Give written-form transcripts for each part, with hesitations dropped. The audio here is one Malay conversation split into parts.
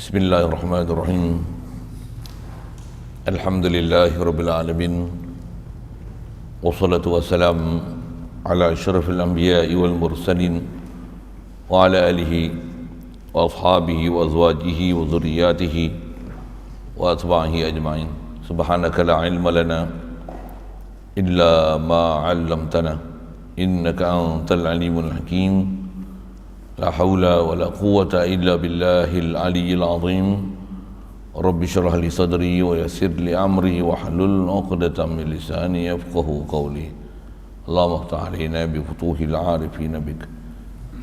Bismillahirrahmanirrahim. Alhamdulillahirabbil alamin. Wassalatu wassalam ala asyrafil anbiya'i wal mursalin wa ala alihi wa ashabihi wa azwajihi wa dhurriyyatihi wa atba'ihi ajma'in. Subhanaka la ilma lana illa ma 'allamtana innaka antal alimul hakim. La haula wa la quwwata illa billahil aliyyil azim. Rabbi shrah li sadri wa yassir li amri wa hlul 'uqdatam min lisani yafqahu qawli. Allahumma iftah 'alaina bi futuhil 'arifin bik.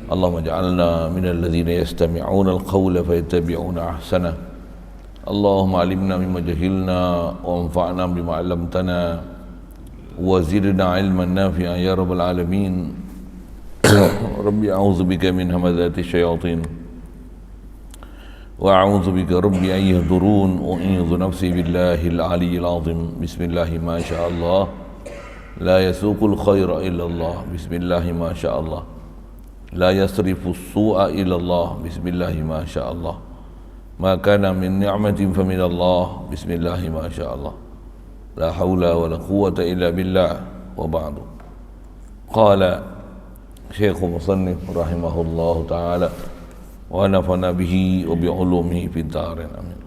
Allahumma ij'alna minal ladzina yastami'una al-qawla fayattabi'una ahsana. Allahumma 'allimna mimma jahilna wa anfa'na bima 'allamtana wa zidna 'ilman nafi'an ya rabbal alamin. Rabbi a'udzu bika min hamazati syayatin wa a'udzu bika rabbi an yahdurun wa a'udzu nafsi billahil aliyyil azim. Bismillahi ma sya'allah la yasuqul khaira illa Allah. Bismillahi ma sya'allah la yasrifu su'a illa Allah. Bismillahi ma sya'allah ma kana min ni'matin fa min Allah. Bismillahi ma sya'allah la haula wa la quwwata illa billah. Wa ba'du. Qala Syekhul Musannif rahimahullahu ta'ala wa nafana bihi wa bi'ulumihi fid dharain amin.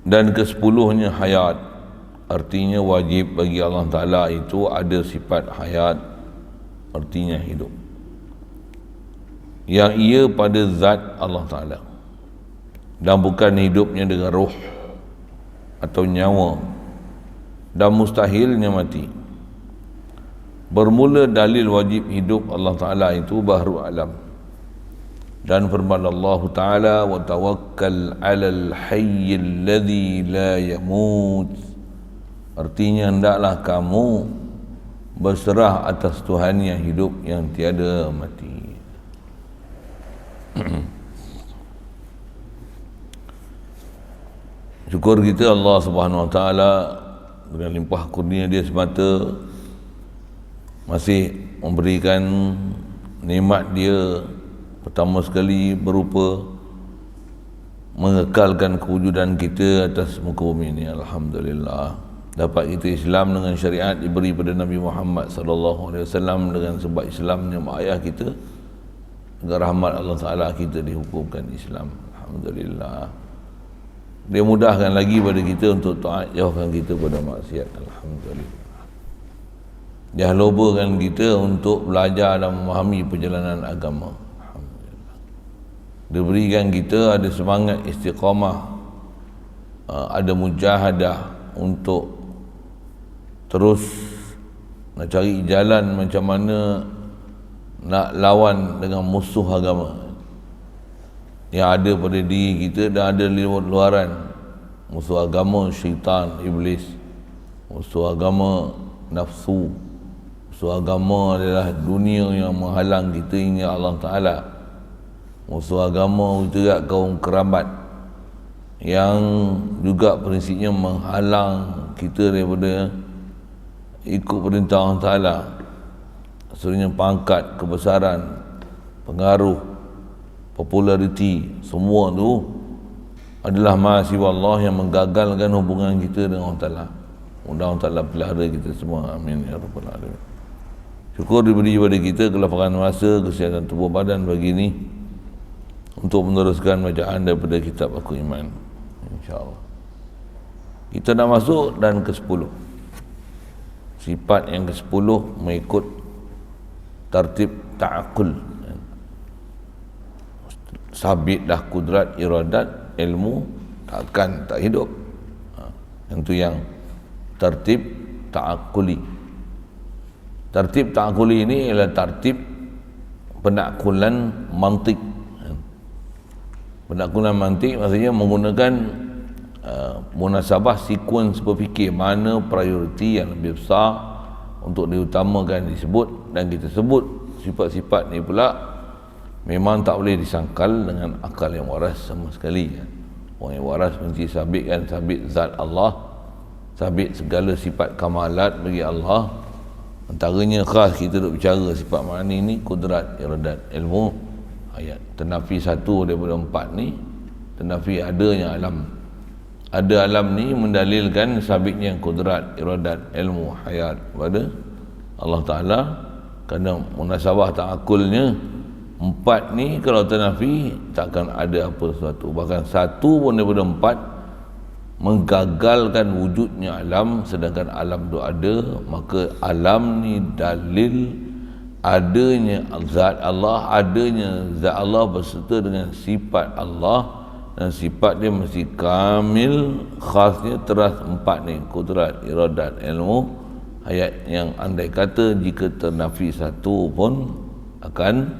Dan ke-10-nya hayat, artinya wajib bagi Allah Ta'ala itu ada sifat hayat, artinya hidup, yang ia pada zat Allah Ta'ala, dan bukan hidupnya dengan ruh atau nyawa, dan mustahilnya mati. Bermula dalil wajib hidup Allah Ta'ala itu bahru alam, dan firman Allah Ta'ala wa tawakkal 'alal hayyil ladzi la yamut, artinya hendaklah kamu berserah atas Tuhan yang hidup yang tiada mati. Syukur kita Allah Subhanahu Wa Ta'ala dengan limpah kurnia dia semata masih memberikan nikmat dia, pertama sekali berupa mengekalkan kewujudan kita atas muka bumi ini. Alhamdulillah dapat kita Islam dengan syariat diberi pada Nabi Muhammad sallallahu alaihi wasallam, dengan sebab Islamnya mak ayah kita, dengan rahmat Allah Taala kita dihukumkan Islam. Alhamdulillah. Dia mudahkan lagi pada kita untuk taat, jauhkan kita pada maksiat. Alhamdulillah. Dia lupakan kita untuk belajar dan memahami perjalanan agama. Alhamdulillah. Dia berikan kita ada semangat istiqamah, ada mujahadah untuk terus nak cari jalan macam mana nak lawan dengan musuh agama yang ada pada diri kita dan ada di luaran. Musuh agama syaitan, iblis. Musuh agama nafsu. Musuh agama adalah dunia yang menghalang kita ingat Allah Ta'ala. Musuh agama juga kaum kerabat yang juga prinsipnya menghalang kita daripada ikut perintah Allah Ta'ala. Maksudnya pangkat, kebesaran, pengaruh, populariti, semua tu adalah mahasiswa Allah yang menggagalkan hubungan kita dengan Allah Ta'ala. Mudah Allah Ta'ala pelihara kita semua. Amin ya rabbal alamin. Syukur diberi kepada kita kelapangan masa, kesihatan tubuh badan bagi ini untuk meneruskan bacaan daripada kitab Aku Iman, insya-Allah. Kita dah masuk dan ke-10. Sifat yang ke-10 mengikut tertib ta'akul. Sabit dah kudrat, iradat, ilmu, takkan tak hidup. Yang tu yang tertib ta'akuli. Tertib ta'akuli ini ialah tertib penakkulan mantik. Penakkulan mantik maksudnya menggunakan munasabah, sekuens berfikir mana prioriti yang lebih besar untuk diutamakan disebut, dan kita sebut sifat-sifat ni pula memang tak boleh disangkal dengan akal yang waras sama sekali. Orang yang waras mesti sabitkan sabit zat Allah, sabit segala sifat kamalat bagi Allah. Antaranya khas kita duk bicara sifat makni ni, kudrat, iradat, ilmu, ayat. Ternafi satu daripada empat ni, ternafi adanya alam. Ada alam ni mendalilkan sabitnya kudrat, iradat, ilmu, hayat pada Allah Ta'ala. Kerana munasabah ta'akulnya, empat ni kalau ternafi takkan ada apa sesuatu. Bahkan satu pun daripada empat menggagalkan wujudnya alam, sedangkan alam tu ada. Maka alam ni dalil adanya zat Allah, adanya zat Allah berserta dengan sifat Allah, dan sifat dia mesti kamil, khasnya teras empat ni, kudrat, iradat, ilmu, hayat, yang andai kata jika ternafi satu pun akan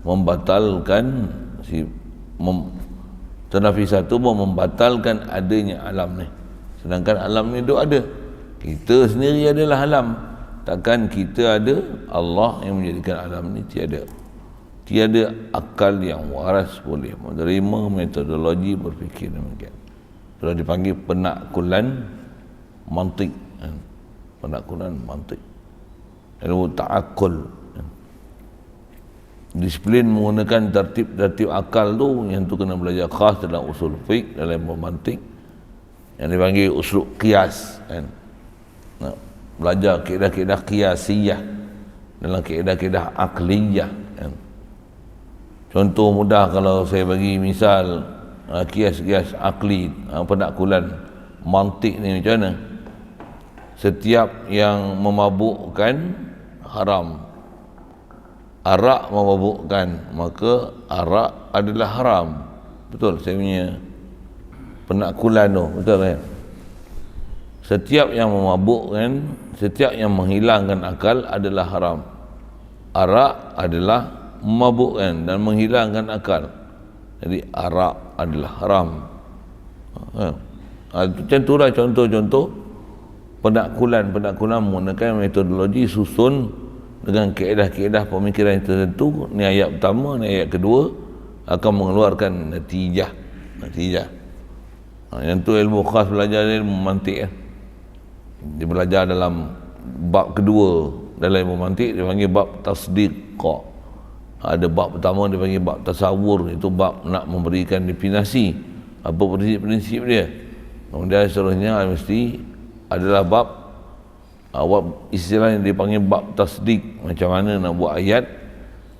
membatalkan ternafi satu pun membatalkan adanya alam ni. Sedangkan alam ni tu ada, kita sendiri adalah alam. Takkan kita ada, Allah yang menjadikan alam ni tiada. Tiada akal yang waras boleh menerima metodologi berfikir demikian. Sudah dipanggil penakkulan mantik. Penakkulan mantik. Ilmu ta'akul. Disiplin menggunakan tertib akal tu, yang tu kena belajar khas dalam usul fiqh, dalam ilmu mantik, yang dipanggil usul qiyas. Nah, belajar kaedah-kaedah qiyasiyah dalam kaedah-kaedah akliyah. Contoh mudah, kalau saya bagi misal kias-kias akli, penakkulan mantik ni macam mana? Setiap yang memabukkan haram. Arak memabukkan, maka arak adalah haram. Betul saya punya penakkulan tu, betul kan? Setiap yang memabukkan, setiap yang menghilangkan akal adalah haram. Arak adalah memabukkan dan menghilangkan akal. Jadi arak adalah haram. Macam itulah contoh-contoh penakkulan menggunakan metodologi susun dengan kaedah-kaedah pemikiran tertentu. Ni ayat pertama, ni ayat kedua akan mengeluarkan natijah. Yang tu ilmu khas belajar ilmu mantik. Dia belajar dalam bab kedua dalam ilmu mantik, dia panggil bab tasdiq. Ada bab pertama dia panggil bab tasawur, itu bab nak memberikan definisi apa prinsip-prinsip dia. Kemudian seterusnya mesti adalah bab istilah yang dipanggil bab tasdik, macam mana nak buat ayat.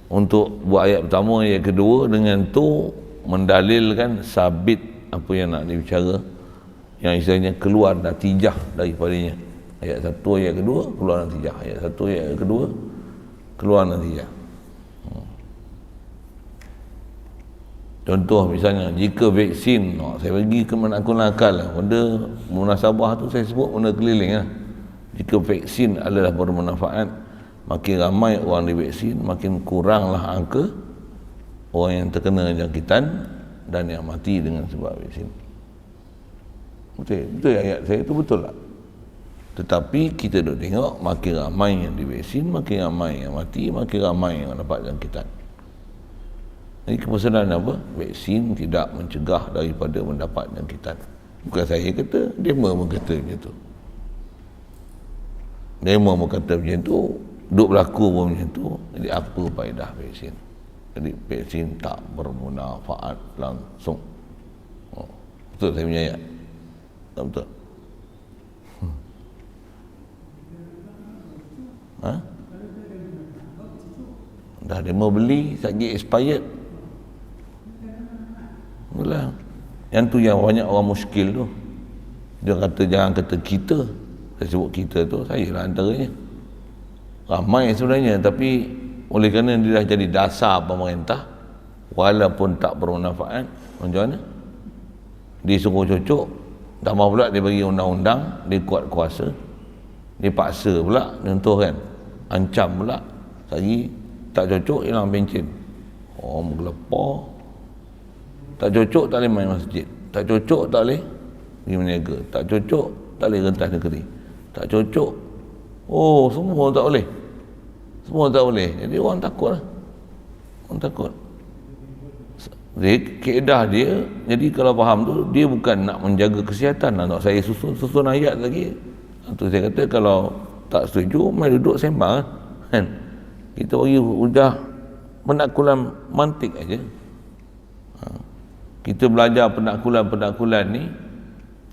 Untuk buat ayat pertama, ayat kedua, dengan tu mendalilkan sabit apa yang nak dibicara, yang istilahnya keluar natijah daripadanya. Ayat satu, ayat kedua keluar natijah, ayat satu, ayat kedua keluar natijah. Contoh misalnya, jika vaksin, saya bagi ke menakun akal lah. Benda munasabah tu saya sebut benda keliling lah. Jika vaksin adalah bermanfaat, makin ramai orang divaksin, makin kuranglah angka orang yang terkena jangkitan dan yang mati dengan sebab vaksin. Betul ayat saya tu betul tak? Tetapi kita duk tengok makin ramai yang divaksin, makin ramai yang mati, makin ramai yang dapat jangkitan. Jadi kepesanan apa? Vaksin tidak mencegah daripada mendapat jangkitan. Bukan saya kata, demo pun kata macam tu. Demo pun kata macam tu, duk berlaku pun macam tu. Jadi apa faedah vaksin? Jadi vaksin tak bermanfaat langsung. Betul saya punya ayat? Tak betul? Dah demo beli, lagi expired. Mula. Yang tu yang banyak orang muskil tu. Dia kata jangan kata kita. Saya sebut kita tu, saya lah antaranya. Ramai sebenarnya, tapi oleh kerana dia dah jadi dasar pemerintah, walaupun tak bermanfaat, macam mana? Dia suruh cocok, tambah pula dia bagi undang-undang, dia kuat kuasa, dia paksa pula, contoh kan, ancam pula, lagi tak cocok hilang pencen. Orang bergelepar. Tak cocok tak boleh main masjid, tak cocok tak boleh pergi meniaga, tak cocok tak boleh rentas negeri, tak cocok, semua tak boleh, semua tak boleh. Jadi orang takut lah, orang takut. Jadi kaedah dia, jadi kalau faham tu, dia bukan nak menjaga kesihatan. Nak saya susun ayat lagi tu, saya kata kalau tak setuju, mai duduk sembang kan. Kita bagi hujah penakkulan mantik aja. Kita belajar penakkulan ni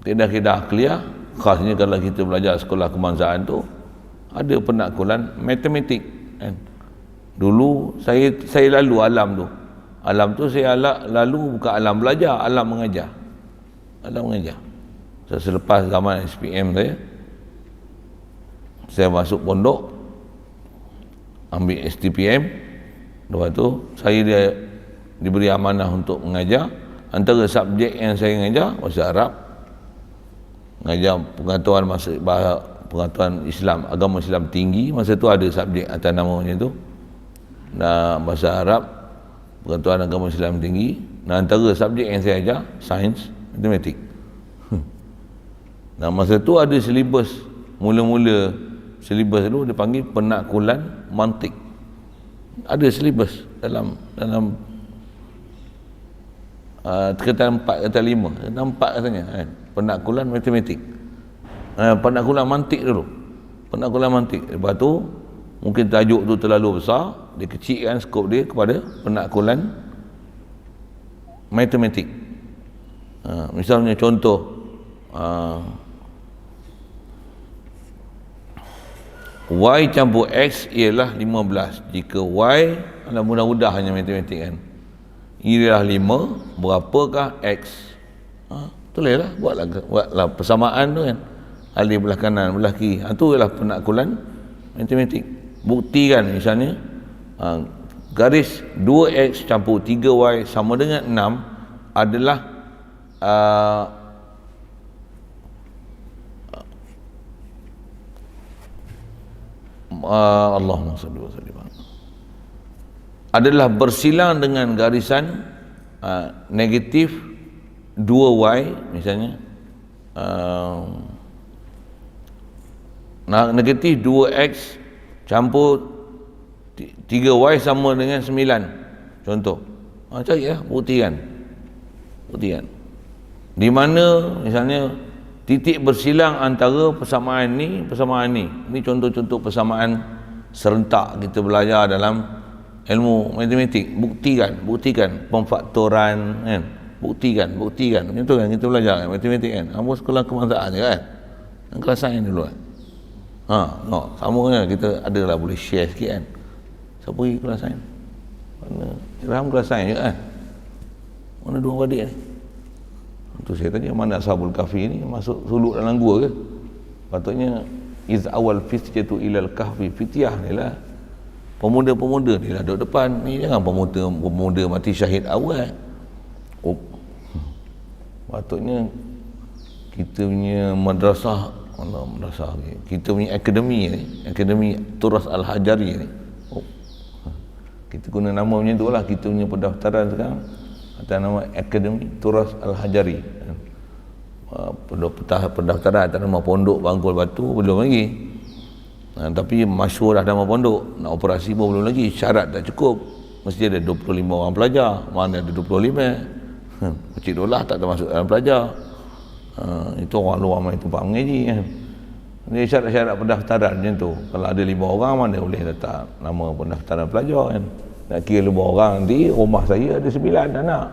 kaedah-kaedah akliah, khasnya kalau kita belajar sekolah kebangsaan tu ada penakkulan matematik kan. Dulu saya lalu alam tu. Alam tu saya lalu bukan alam belajar, alam mengajar. So, selepas zaman SPM saya masuk pondok, ambil STPM. Lepas tu saya diberi amanah untuk mengajar. Antara subjek yang saya mengajar bahasa Arab, mengajar pengetahuan Islam, agama Islam tinggi. Masa tu ada subjek atas nama macam tu. Dan bahasa Arab, pengetahuan agama Islam tinggi. Dan antara subjek yang saya ajar sains, matematik. Dan masa tu ada silibus, mula-mula silibus tu dipanggil penakkulan mantik. Ada silibus dalam tingkatan 4 kata 5, tingkatan 4 katanya kan, penakkulan matematik, penakkulan mantik dulu, penakkulan mantik. Lepas tu mungkin tajuk tu terlalu besar, dia kecilkan skop dia kepada penakkulan matematik. Misalnya contoh, Y campur X ialah 15. Jika Y, mudah-mudah hanya matematik kan, ialah 5, berapakah X? Tulislah, buatlah persamaan tu kan, alif belah kanan, belah kiri. Itu ialah penakkulan matematik. Buktikan misalnya garis 2X campur 3Y sama dengan 6 adalah Allahumma salli wa sallim, adalah bersilang dengan garisan negatif 2Y misalnya, negatif 2X campur 3Y sama dengan 9 contoh. Cari lah, buktikan di mana misalnya titik bersilang antara persamaan ni. Ini contoh-contoh persamaan serentak kita belajar dalam ilmu matematik. Buktikan pemfaktoran kan, buktikan macam tu kan kita belajar kan, matematik kan, apa sekolah kebangsaan je kan, kelas sains dulu kan. Sama kan, kita adalah boleh share sikit kan. Siapa pergi kelas sains? Mana Irham kelas sains je kan, mana dua adik ni? Tu saya tanya, mana Ashabul Kahfi ni masuk suluk dalam gua ke? Patutnya iz awal fityatu ilal kahfi, fityah ni lah pemuda-pemuda ni lah duduk depan ni, jangan pemuda mati syahid awal. Patutnya kita punya madrasah, kita punya akademi ni, akademi Turas Al-Hajari ni, kita guna nama macam tu lah. Kita punya pendaftaran sekarang atas nama Akademi Turas Al-Hajari. Pendaftaran atas nama Pondok Bangkul Batu belum lagi. Tapi masyhur dah nama pondok, nak operasi pun belum lagi. Syarat tak cukup, mesti ada 25 orang pelajar. Mana ada 25? Masjid Daulah tak termasuk dalam pelajar. Itu orang luar main tempat mengaji kan. Ini syarat-syarat pendaftaran macam tu. Kalau ada 5 orang, mana boleh letak nama pendaftaran pelajar kan. Nak kira 5 orang, nanti rumah saya ada 9 anak.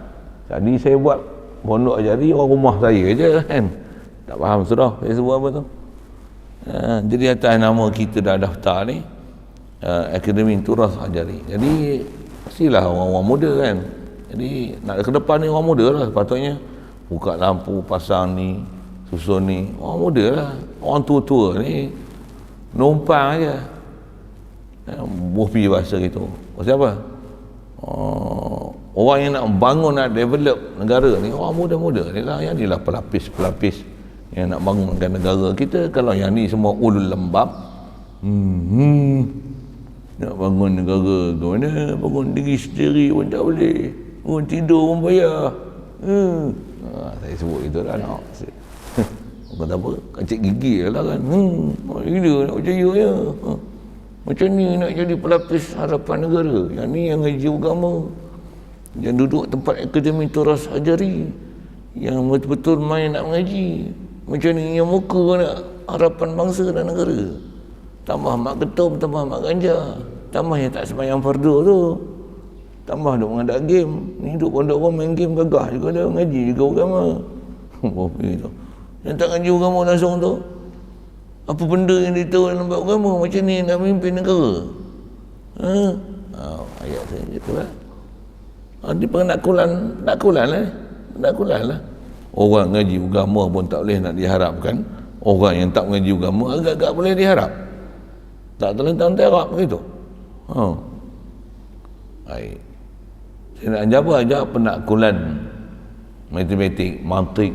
Jadi saya buat pondok Hajari orang rumah saya je kan. Tak faham sudah saya sebut apa tu. Jadi atas nama kita dah daftar ni, Akademi Turas Hajari. Jadi mestilah orang-orang muda kan. Jadi nak ke depan ni orang muda lah patutnya. Buka lampu, pasang ni, susun ni, orang muda lah. Orang tua-tua ni numpang aja. Bufi bahasa gitu. Pasal apa? Orang yang nak bangun, nak develop negara ni, orang muda-muda ni lah. Yang ni lah pelapis-pelapis yang nak bangunkan negara kita. Kalau yang ni semua ulul lembab, nak bangun negara ke mana, bangun diri sendiri pun tak boleh, bangun tidur pun payah. Saya sebut itu lah nak kata apa, kacik gigi lah kan. Gila nak percaya ya. Macam ni nak jadi pelapis harapan negara. Yang ni yang ngaji agama, yang duduk tempat Akademi Turas Hajari, yang betul-betul main nak mengaji. Macam ni yang muka nak harapan bangsa dan negara. Tambah mak ketum, tambah mak ganja, tambah yang tak sembahyang fardu tu. tambah duk mengadap game. Ni duk pondok orang main game gagah juga dah, ngaji juga agama. Apa gitu. Yang tak ngaji agama langsung tu, apa benda yang dia tahu dalam bab agama, macam ni nak memimpin negara. Ayat saya gitu lah. Dia penakkulan lah. Orang ngaji agama pun tak boleh nak diharapkan. Orang yang tak mengaji agama agak-agak boleh diharap. Tak terlentang terap begitu. Baik. Saya nak jawab penakkulan matematik, mantik.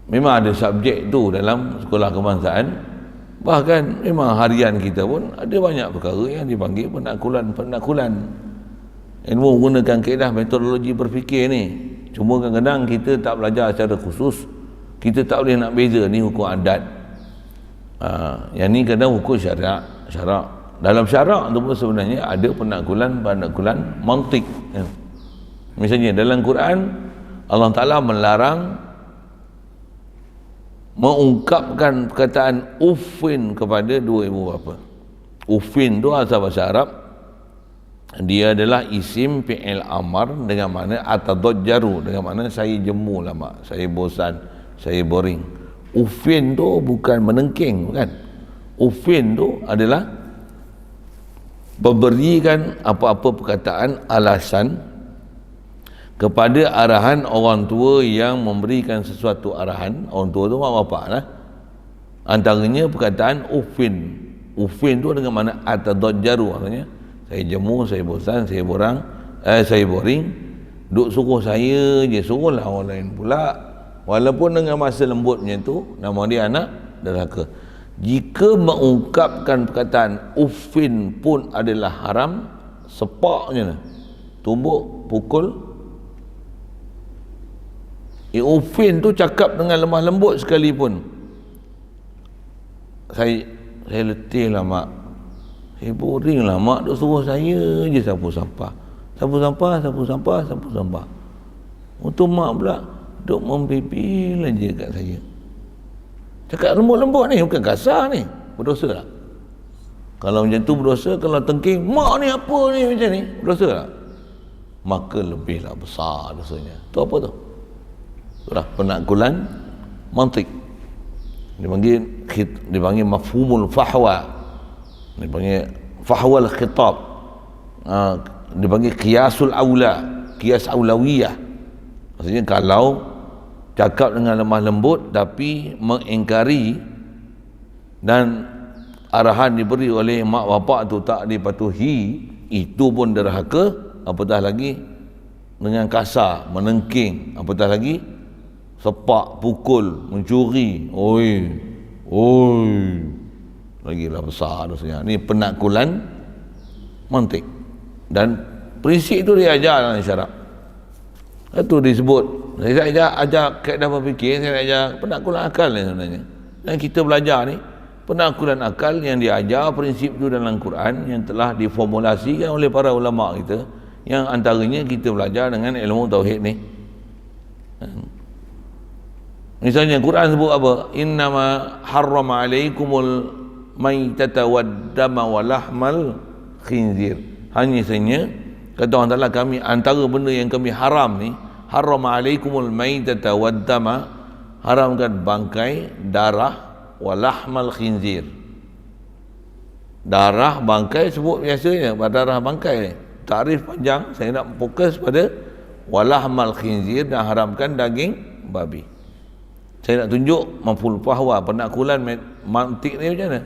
Memang ada subjek tu dalam sekolah kebangsaan. Bahkan memang harian kita pun ada banyak perkara yang dipanggil penakkulan. Ilmu menggunakan kaedah metodologi berfikir ni. Cuma kadang-kadang kita tak belajar secara khusus. Kita tak boleh nak beza ni hukum adat. Yang ni kadang hukum syarak. Dalam syarak tu pun sebenarnya ada penakkulan mantik. Misalnya dalam Quran Allah Ta'ala melarang mengungkapkan perkataan uffin kepada dua ibu bapa. Uffin tu asal bahasa Arab, dia adalah isim fi'il amar dengan makna atadajjaru, dengan makna saya jemu lah mak, saya bosan, saya boring. Uffin tu bukan menengking, bukan. Uffin tu adalah memberikan apa-apa perkataan alasan kepada arahan orang tua yang memberikan sesuatu arahan. Orang tua tu mak bapak lah. Antaranya perkataan uffin. Uffin tu dengan makna atadajjaru, maksudnya saya jemu, saya bosan, saya boring. Duk suruh saya je, suruhlah orang lain pula. Walaupun dengan masa lembut macam tu, nama dia anak derhaka. Jika mengungkapkan perkataan uffin pun adalah haram, sepaknya tumbuk, pukul. Uffin tu cakap dengan lemah lembut sekalipun. Saya letih lah mak, saya boring lah mak, duk suruh saya je sapu sampah. Untuk mak pula duk membibil aja kat saya. Cakap lembut-lembut ni, bukan kasar ni. Berdosa tak? Kalau macam tu berdosa. Kalau tengking, mak ni apa ni macam ni, berdosa tak? Maka lebihlah besar dosanya. Tu apa tu? Itulah penakkulan mantik. Dipanggil mafhumul fahwa. Dipanggil fahwal khitab. Dipanggil qiyasul aula, qiyas aulawiyah. Maksudnya kalau cakap dengan lemah lembut tapi mengingkari dan arahan diberi oleh mak bapak tu tak dipatuhi, itu pun derhaka. Apatah lagi dengan kasar, menengking, apatah lagi sepak, pukul, mencuri, lagilah besar dosanya. Ni penakkulan mantik. Dan prinsip itu dia ajar dalam syarak. Itu disebut, saya ajar kaedah berfikir, saya ajar penakkulan akal ni sebenarnya. Dan kita belajar ni penakkulan akal yang diajar prinsip itu dalam Quran yang telah diformulasikan oleh para ulama kita, yang antaranya kita belajar dengan ilmu tauhid ni. Misalnya Quran sebut apa? Innama harrama alaikumul maitata waddama walahmal khinzir. Hanya sahaja kata Allah Ta'ala, kami antara benda yang kami haram ni, harrama alaikumul maitata waddama, haramkan bangkai, darah, walahmal khinzir. Darah bangkai sebut biasanya, darah bangkai. Takrif panjang, saya nak fokus pada walahmal khinzir, dan haramkan daging babi. Saya nak tunjuk mafhum fahwa, penakkulan mantik ni macam mana?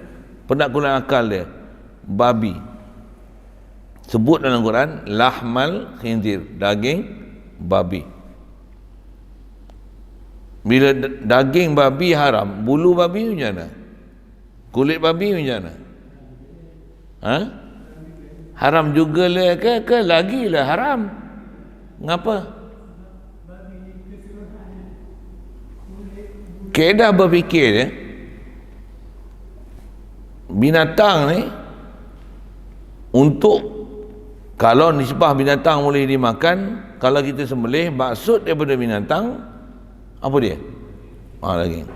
Penakkulan akal dia, babi. Sebut dalam Quran lahmal khinzir, daging babi. Bila daging babi haram, bulu babi macam mana? Kulit babi macam mana? Haram juga lah ke lagi lah haram? Ngapa? Kaedah berfikir dia, binatang ni, untuk kalau nisbah binatang boleh dimakan, kalau kita sembelih, maksud daripada binatang apa dia? Daging.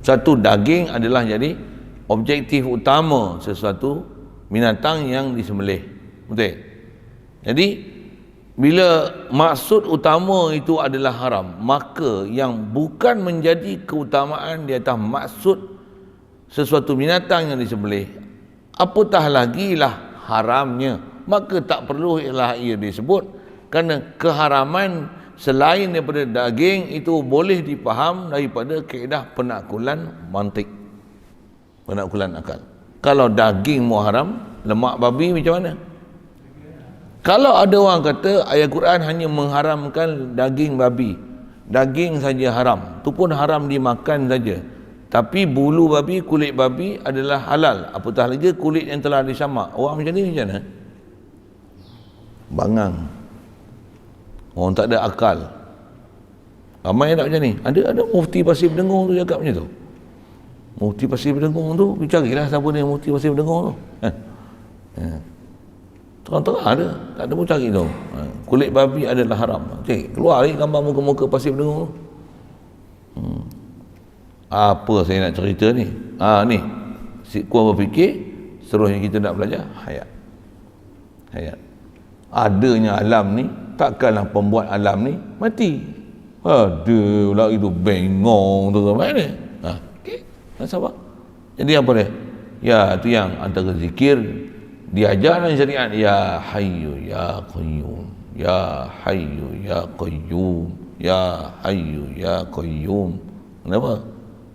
Satu, daging adalah jadi objektif utama sesuatu binatang yang disembelih. Betul? Jadi Bila maksud utama itu adalah haram, maka yang bukan menjadi keutamaan di atas maksud sesuatu binatang yang disembelih, apatah lagi lah haramnya, maka tak perlu ialah ia disebut, kerana keharaman selain daripada daging itu boleh dipaham daripada kaedah penakkulan mantik, penakkulan akal. Kalau daging mu haram, lemak babi macam mana? Kalau ada orang kata ayat Quran hanya mengharamkan daging babi, daging saja haram, tu pun haram dimakan saja, tapi bulu babi, kulit babi adalah halal, apatah lagi kulit yang telah disamak. Orang macam ni macam mana? Bangang, orang tak ada akal. Ramai tak macam ni? Ada mufti Pasir Pendengung tu cakap macam tu. Mufti Pasir Pendengung tu, carilah siapa ni mufti Pasir Pendengung tu. Terang-terang ada, tak ada pun cari tu. Kulit babi adalah haram. Cik, keluar ni gambar muka-muka Pasir Pendengung tu. Apa saya nak cerita ni? Ni si kuah berfikir, seterusnya kita nak belajar hayat. Adanya alam ni, takkanlah pembuat alam ni mati. Ada pula itu bengong tu ke mana? Okey, sabar. Jadi apa dia? Ya, tu yang antara zikir diajar dalam syariat, ya hayyu ya qayyum, ya hayyu ya qayyum, ya hayyu ya qayyum. Kenapa?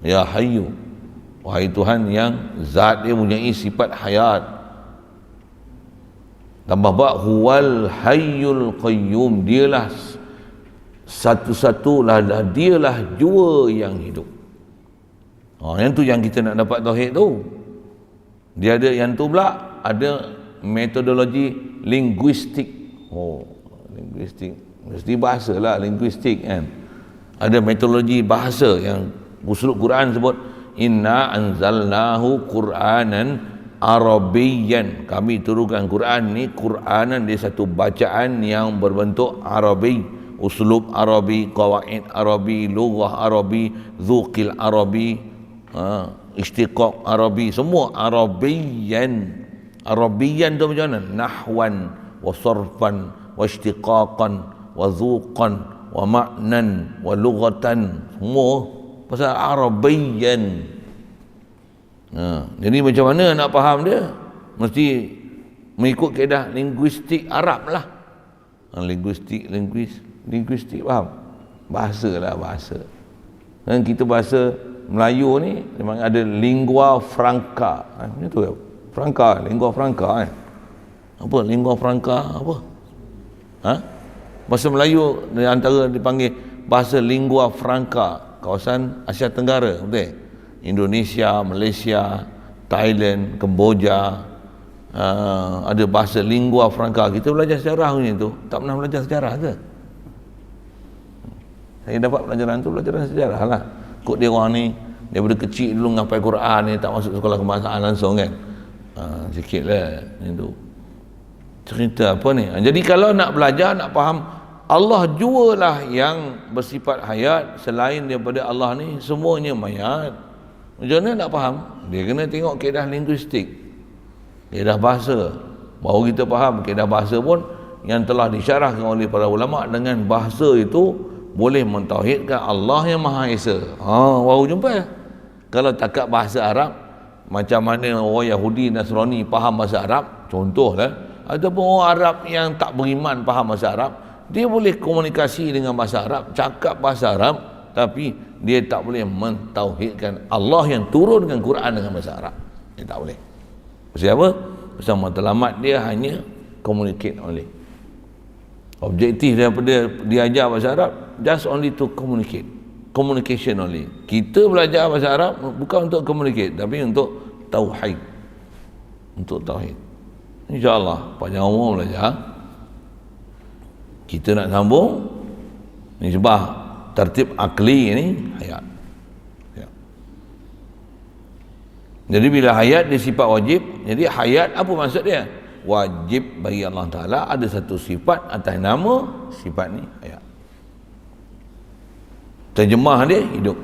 Ya hayyu, wahai Tuhan yang zat dia mempunyai sifat hayat. Tambah bak huwal hayyul qayyum, dialah satu-satulah, dialah jua yang hidup. Yang tu yang kita nak dapat tauhid tu. Dia ada yang tu pula, ada metodologi linguistik. Linguistik mesti bahasa lah, linguistik kan. Ada metodologi bahasa yang usul Quran sebut inna anzalnahu Qur'anan Arabiyyan, kami turunkan Quran ni Qur'anan, dia satu bacaan yang berbentuk Arabi, uslub Arabi, qawaid Arabi, lughah Arabi, zuqil Arabi, istiqaq Arabi, semua Arabiyyan. Arabiyyan tu macam mana? Nahwan wa sarfan wa istiqaqan wa zuqan wa ma'nan wa lughatan, semua pasal Arabiyyan. Jadi macam mana nak faham dia? Mesti mengikut kaedah linguistik Arab lah. Linguistik faham? Bahasa lah, bahasa. Dan kita bahasa Melayu ni memang ada lingua franca. Macam tu ya? Franca, lingua franca Apa lingua franca apa? Bahasa Melayu antara dipanggil bahasa lingua franca kawasan Asia Tenggara, betul? Indonesia, Malaysia, Thailand, Kemboja, ada bahasa lingua franca. Kita belajar sejarah punya tu, tak pernah belajar sejarah ke? Saya dapat pelajaran tu, pelajaran sejarah lah. Kok dia orang ni daripada kecil dulu ngapai Quran ni, tak masuk sekolah kebangsaan langsung kan. Sikit lah itu cerita apa ni. Jadi kalau nak belajar, nak faham, Allah jualah yang bersifat hayat, selain daripada Allah ni semuanya mayat. Macam mana nak faham? Dia kena tengok kaedah linguistik, kaedah bahasa, baru kita faham. Kaedah bahasa pun yang telah disyarahkan oleh para ulama, dengan bahasa itu boleh mentauhidkan Allah yang Maha Esa. Baru jumpa. Kalau takat bahasa Arab, macam mana orang Yahudi, Nasrani faham bahasa Arab, contohlah, ataupun orang Arab yang tak beriman faham bahasa Arab, dia boleh komunikasi dengan bahasa Arab, cakap bahasa Arab, tapi dia tak boleh mentauhidkan Allah yang turunkan Quran dengan bahasa Arab. Dia tak boleh. Pasal apa? Pasal matlamat dia hanya communicate only. Objektif daripada diajar bahasa Arab just only to communicate, communication only. Kita belajar bahasa Arab bukan untuk communicate, tapi untuk tauhid, untuk tauhid. InsyaAllah panjang umur belajar. Kita nak sambung ni sebab tertib akli ni hayat. Jadi bila hayat dia sifat wajib, jadi hayat apa maksud dia? Wajib bagi Allah Ta'ala ada satu sifat atas nama sifat ni hayat. Terjemah dia hidup.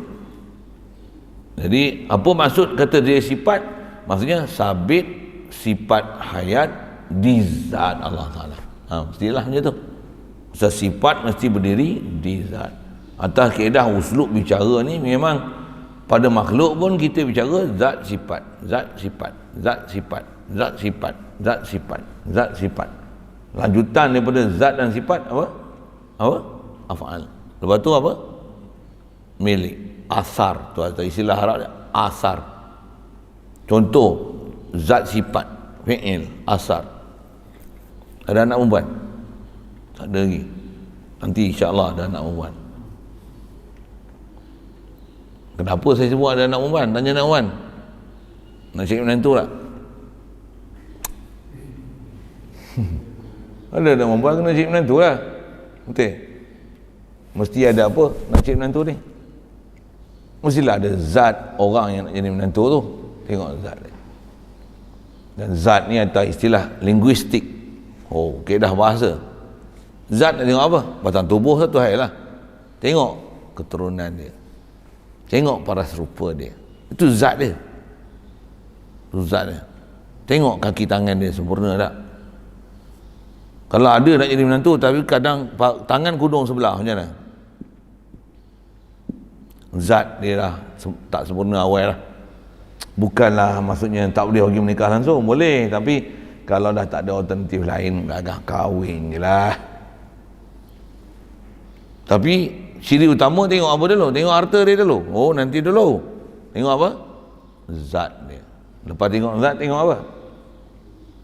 Jadi apa maksud kata dia sifat? Maksudnya sabit sifat hayat di zat Allah Ta'ala. Mestilah macam tu. Sifat mesti berdiri di zat. Atas kaedah uslub bicara ni memang pada makhluk pun kita bicara zat sifat, zat sifat, zat sifat, zat sifat, zat sifat, zat sifat. Lanjutan daripada zat dan sifat apa? Apa? Af'al. Lepas tu apa? Milik. Asar. Tu istilah Arab dia. Asar. Contoh zat sifat, fi'il, asar. Ada anak perempuan? Tak ada lagi. Nanti insya-Allah ada anak perempuan. Kenapa saya sebut ada anak perempuan? Tanya anak perempuan. Nak cari menantu tak? Ada anak perempuan kena cari menantu lah. Betul? Mesti ada apa nak cari menantu ni? Mestilah ada zat orang yang nak jadi menantu tu. Tengok zat dia. Dan zat ni atas istilah linguistik. Oh, kaedah bahasa. Zat nak tengok apa? Batang tubuh satu hal lah. Tengok keturunan dia. Tengok paras rupa dia. Itu zat dia. Itu zat dia. Tengok kaki tangan dia sempurna tak? Kalau ada nak jadi menantu tapi kadang tangan kudung sebelah, macam mana? Zat dia lah tak sempurna awal lah. Bukanlah maksudnya tak boleh pergi menikah langsung, boleh, tapi kalau dah tak ada alternatif lain, agak kahwin je lah. Tapi ciri utama tengok apa dulu? Tengok harta dia dulu. Oh, nanti dulu tengok apa? Zat dia. Lepas tengok zat, tengok apa?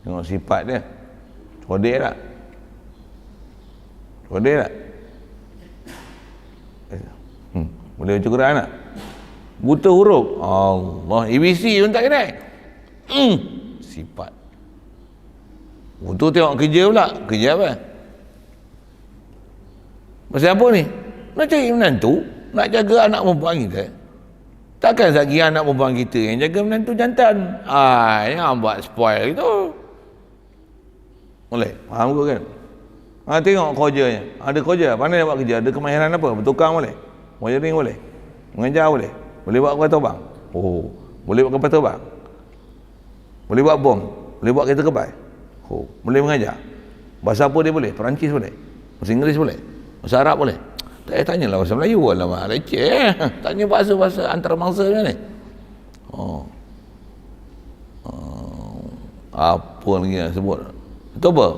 Tengok sifat dia. Kodek tak? Kodek tak? Boleh baca Quran tak? Buta huruf. Allah, ABC pun tak kena. Sifat. Buta tengok kerja pula. Kerja apa? Pasal apa ni? Nak cari menantu, nak jaga anak perempuan kita. Takkan lagi anak perempuan kita yang jaga menantu jantan. Yang buat spoil gitu. Boleh? Faham ke kan? Tengok kerjanya. Ada kerja, pandai buat kerja, ada kemahiran apa? Bertukang boleh? Wiring boleh? Mengajar boleh? Boleh buat kapal terbang? Oh, boleh buat kapal terbang? Boleh buat bom? Boleh buat kereta kebal? Oh, boleh mengajar? Bahasa apa dia boleh? Perancis boleh? Bahasa Inggeris boleh? Bahasa Arab boleh? Tak payah tanyalah bahasa Melayu. Alamak, leceh. Tanya bahasa-bahasa antarabangsa macam ni. Apa lagi yang sebut? Itu apa?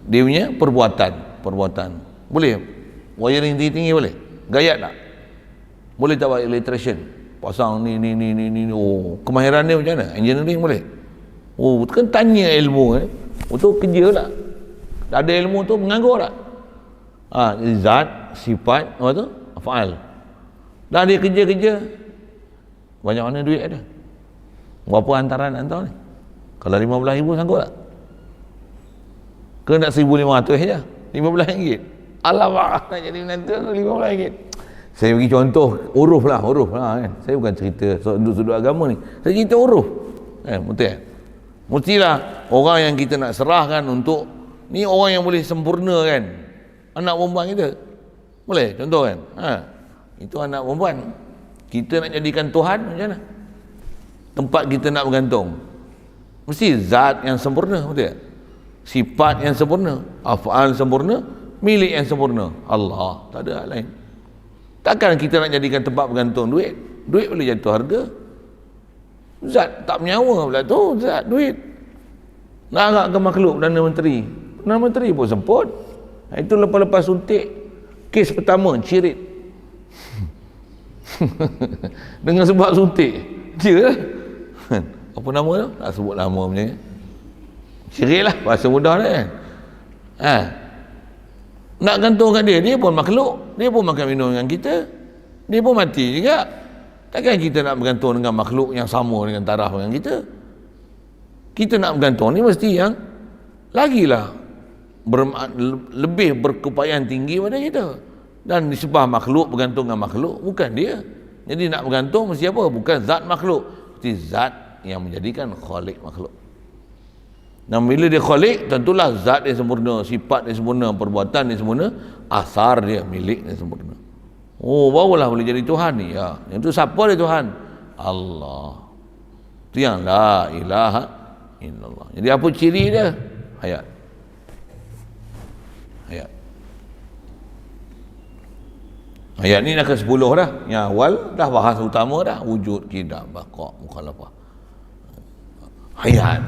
Dia punya perbuatan. Boleh? Wiring tinggi-tinggi boleh? Gayat tak? Boleh tak buat electrician? Pasang ni. Oh, kemahiran dia macam mana? Engineering boleh? Oh, kan tanya ilmu Betul kerja tak? Tak ada ilmu tu menganggur tak? Zat, sifat, apa tu? Af'al. Dah dia kerja. Banyak mana duit ada? Berapa hantaran hantar ni? Kalau 15,000 sanggup tak? Ke nak 1,500 je? RM15. Alamak, nak jadi menantu RM15. Saya bagi contoh huruf lah kan. Saya bukan cerita sudut agama ni. Saya cerita huruf. Betul kan? Mestilah orang yang kita nak serahkan untuk ni orang yang boleh sempurna kan. Anak perempuan kita. Boleh contoh kan? Itu anak perempuan. Kita nak jadikan Tuhan macam mana? Tempat kita nak bergantung. Mesti zat yang sempurna, betul tak? Sifat yang sempurna, af'al sempurna, milik yang sempurna. Allah, tak ada hal lain. Takkan kita nak jadikan tempat bergantung duit. Duit boleh jatuh harga. Zat tak menyawa pula tu, zat duit. Nak agak ke makhluk Perdana Menteri. Perdana Menteri pun semput. Itu lepas-lepas suntik kes pertama cirit. Dengan sebab suntik. Dia apa nama tu? Tak sebut nama macam ni. Cirit lah, bahasa mudah dia kan. Nak gantung kat dia pun makhluk, dia pun makan minum dengan kita, dia pun mati juga. Takkan kita nak bergantung dengan makhluk yang sama dengan taraf dengan kita. Kita nak bergantung ni mesti yang lagilah lebih berkeupayaan tinggi pada kita. Dan disebab makhluk bergantung dengan makhluk, bukan dia. Jadi nak bergantung mesti apa? Bukan zat makhluk, mesti zat yang menjadikan khalik makhluk. Dan bila dia khalik, tentulah zat dia sempurna, sifat dia sempurna, perbuatan dia sempurna, asar dia, milik dia sempurna. Oh, barulah boleh jadi Tuhan ni. Ya. Yang tu siapa dia Tuhan? Allah. Itu yang la ilaha illallah. Jadi apa ciri dia? Hayat. Ayat ni dah ke 10 dah. Yang awal dah bahas utama dah. Wujud, qidam, baqa, mukhalafah. Ayat.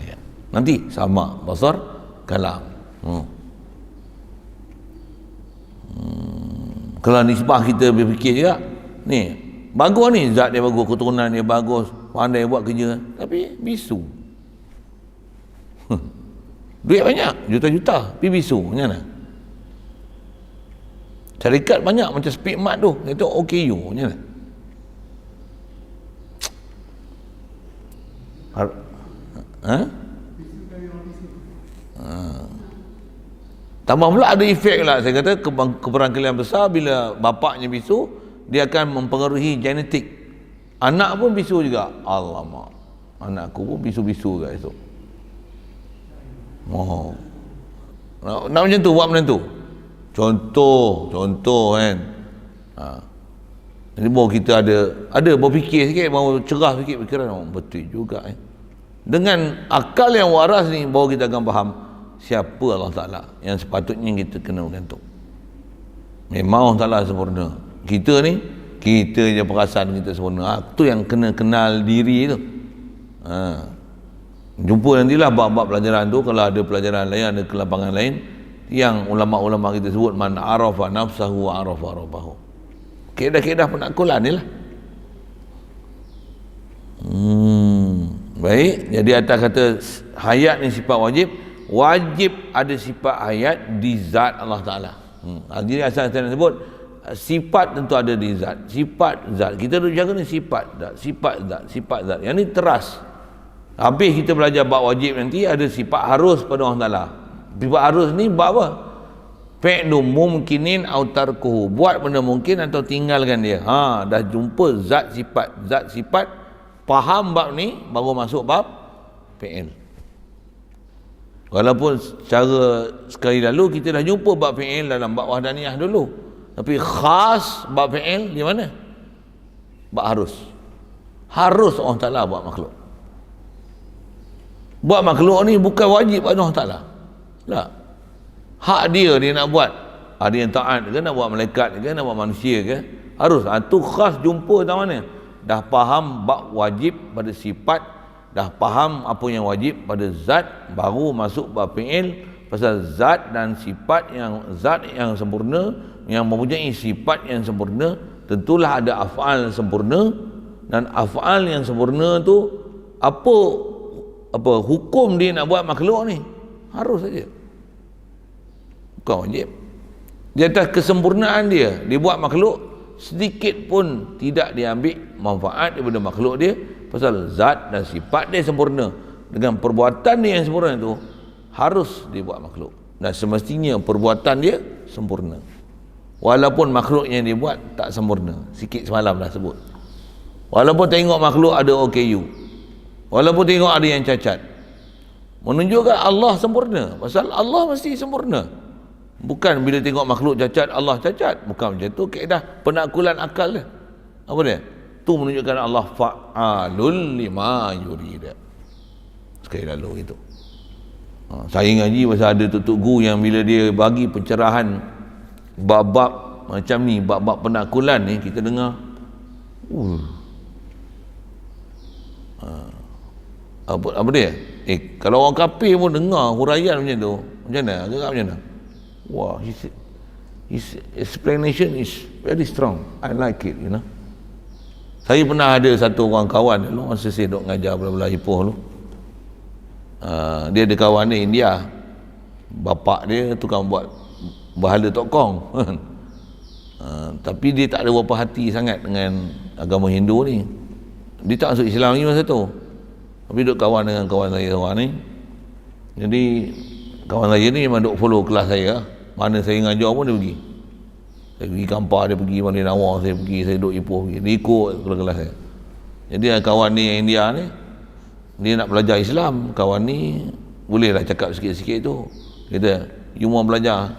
Ayat. Nanti sama, basar, kalam. Kalau nisbah kita berfikir juga, ni bagus ni, zat dia bagus, keturunan dia bagus, pandai buat kerja, tapi bisu. Duit banyak, juta-juta, tapi bisu. Macam mana? Syarikat banyak macam Speedmart tu, itu OKU. Macam mana? Tambah pula ada efek lah. Saya kata keberangkalian besar bila bapaknya bisu, dia akan mempengaruhi genetik. Anak pun bisu juga. Alamak, anakku pun bisu-bisu kat esok. Nak macam tu, buat macam tu. Contoh kan. Jadi baru kita ada berfikir sikit, baru cerah sikit fikiran. Betul juga Dengan akal yang waras ni, baru kita akan faham siapa Allah Ta'ala yang sepatutnya kita kena gantung. Memang Allah Ta'ala sempurna. Kita ni, kita je perasaan kita sempurna. Tu yang kena kenal diri tu. Jumpa nantilah bab-bab pelajaran tu. Kalau ada pelajaran lain, ada kelapangan lain yang ulama-ulama kita sebut, man arafa nafsahu wa arafa rabbahu. Kedah-kedah penakkulan ni lah. Baik, jadi atas kata hayat ni sifat wajib. Wajib ada sifat hayat di zat Allah Ta'ala. Jadi asal saya nak sebut, sifat tentu ada di zat. Sifat zat, kita duduk jaga ni sifat zat, sifat zat, sifat zat. Yang ni teras. Habis kita belajar bab wajib nanti, ada sifat harus pada Allah Ta'ala. Sifat harus ni bab apa? Fi'lu mumkinin au tarkuhu, buat benda mungkin atau tinggalkan dia. Dah jumpa zat sifat, faham bab ni baru masuk bab fi'il. Walaupun secara sekali lalu kita dah jumpa bab fi'il dalam bab wahdaniyah dulu, tapi khas bab fi'il di mana? Bab harus. Harus Allah Ta'ala buat makhluk. Buat makhluk ni bukan wajib pada Allah Ta'ala. Tak. Hak dia nak buat. Ada yang taat ke, nak buat malaikat ke, nak buat manusia ke, harus. Tu khas jumpa tak mana? Dah faham bab wajib pada sifat, dah faham apa yang wajib pada zat, baru masuk bab fi'il. Pasal zat dan sifat yang sempurna, yang mempunyai sifat yang sempurna, tentulah ada af'al sempurna. Dan af'al yang sempurna tu apa hukum dia nak buat makhluk ni? Harus saja, bukan wajib. Di atas kesempurnaan dia buat makhluk, sedikit pun tidak diambil manfaat daripada makhluk dia, pasal zat dan sifat dia sempurna. Dengan perbuatan dia yang sempurna itu, harus dibuat makhluk, dan semestinya perbuatan dia sempurna. Walaupun makhluk yang dia buat tak sempurna, sikit semalam dah sebut. Walaupun tengok makhluk ada OKU, walaupun tengok ada yang cacat, menunjukkan Allah sempurna. Pasal Allah mesti sempurna. Bukan bila tengok makhluk cacat, Allah cacat. Bukan macam tu kaedah penakkulan akal dia. Apa dia? Tu menunjukkan Allah fa'alul lima yurid. Sekali lalu itu. Saya ngaji pasal ada Tok Guru yang bila dia bagi pencerahan bab-bab macam ni, bab-bab penakkulan ni, kita dengar apa dia? Kalau orang kafir pun dengar huraian macam tu, macam mana? Agak macam mana? Wah, his explanation is very strong. I like it, you know. Saya pernah ada satu orang kawan dulu, masa saya duk ngajar belah-belah Ipoh dulu. Dia ada kawan ni India. Bapak dia tukang buat berhala tokong. Tapi dia tak ada berapa hati sangat dengan agama Hindu ni. Dia tak masuk Islam lagi masa tu. Tapi duk kawan dengan kawan saya orang ni. Jadi kawan saya ni memang duk follow kelas saya. Mana saya ngajar pun dia pergi. Saya pergi Kampar, dia pergi Bali Nawar, saya pergi, saya duk Ipoh pergi. Dia ikut kelas saya. Jadi kawan ni yang India ni, dia nak belajar Islam. Kawan ni bolehlah cakap sikit-sikit tu. Kata, you mau belajar,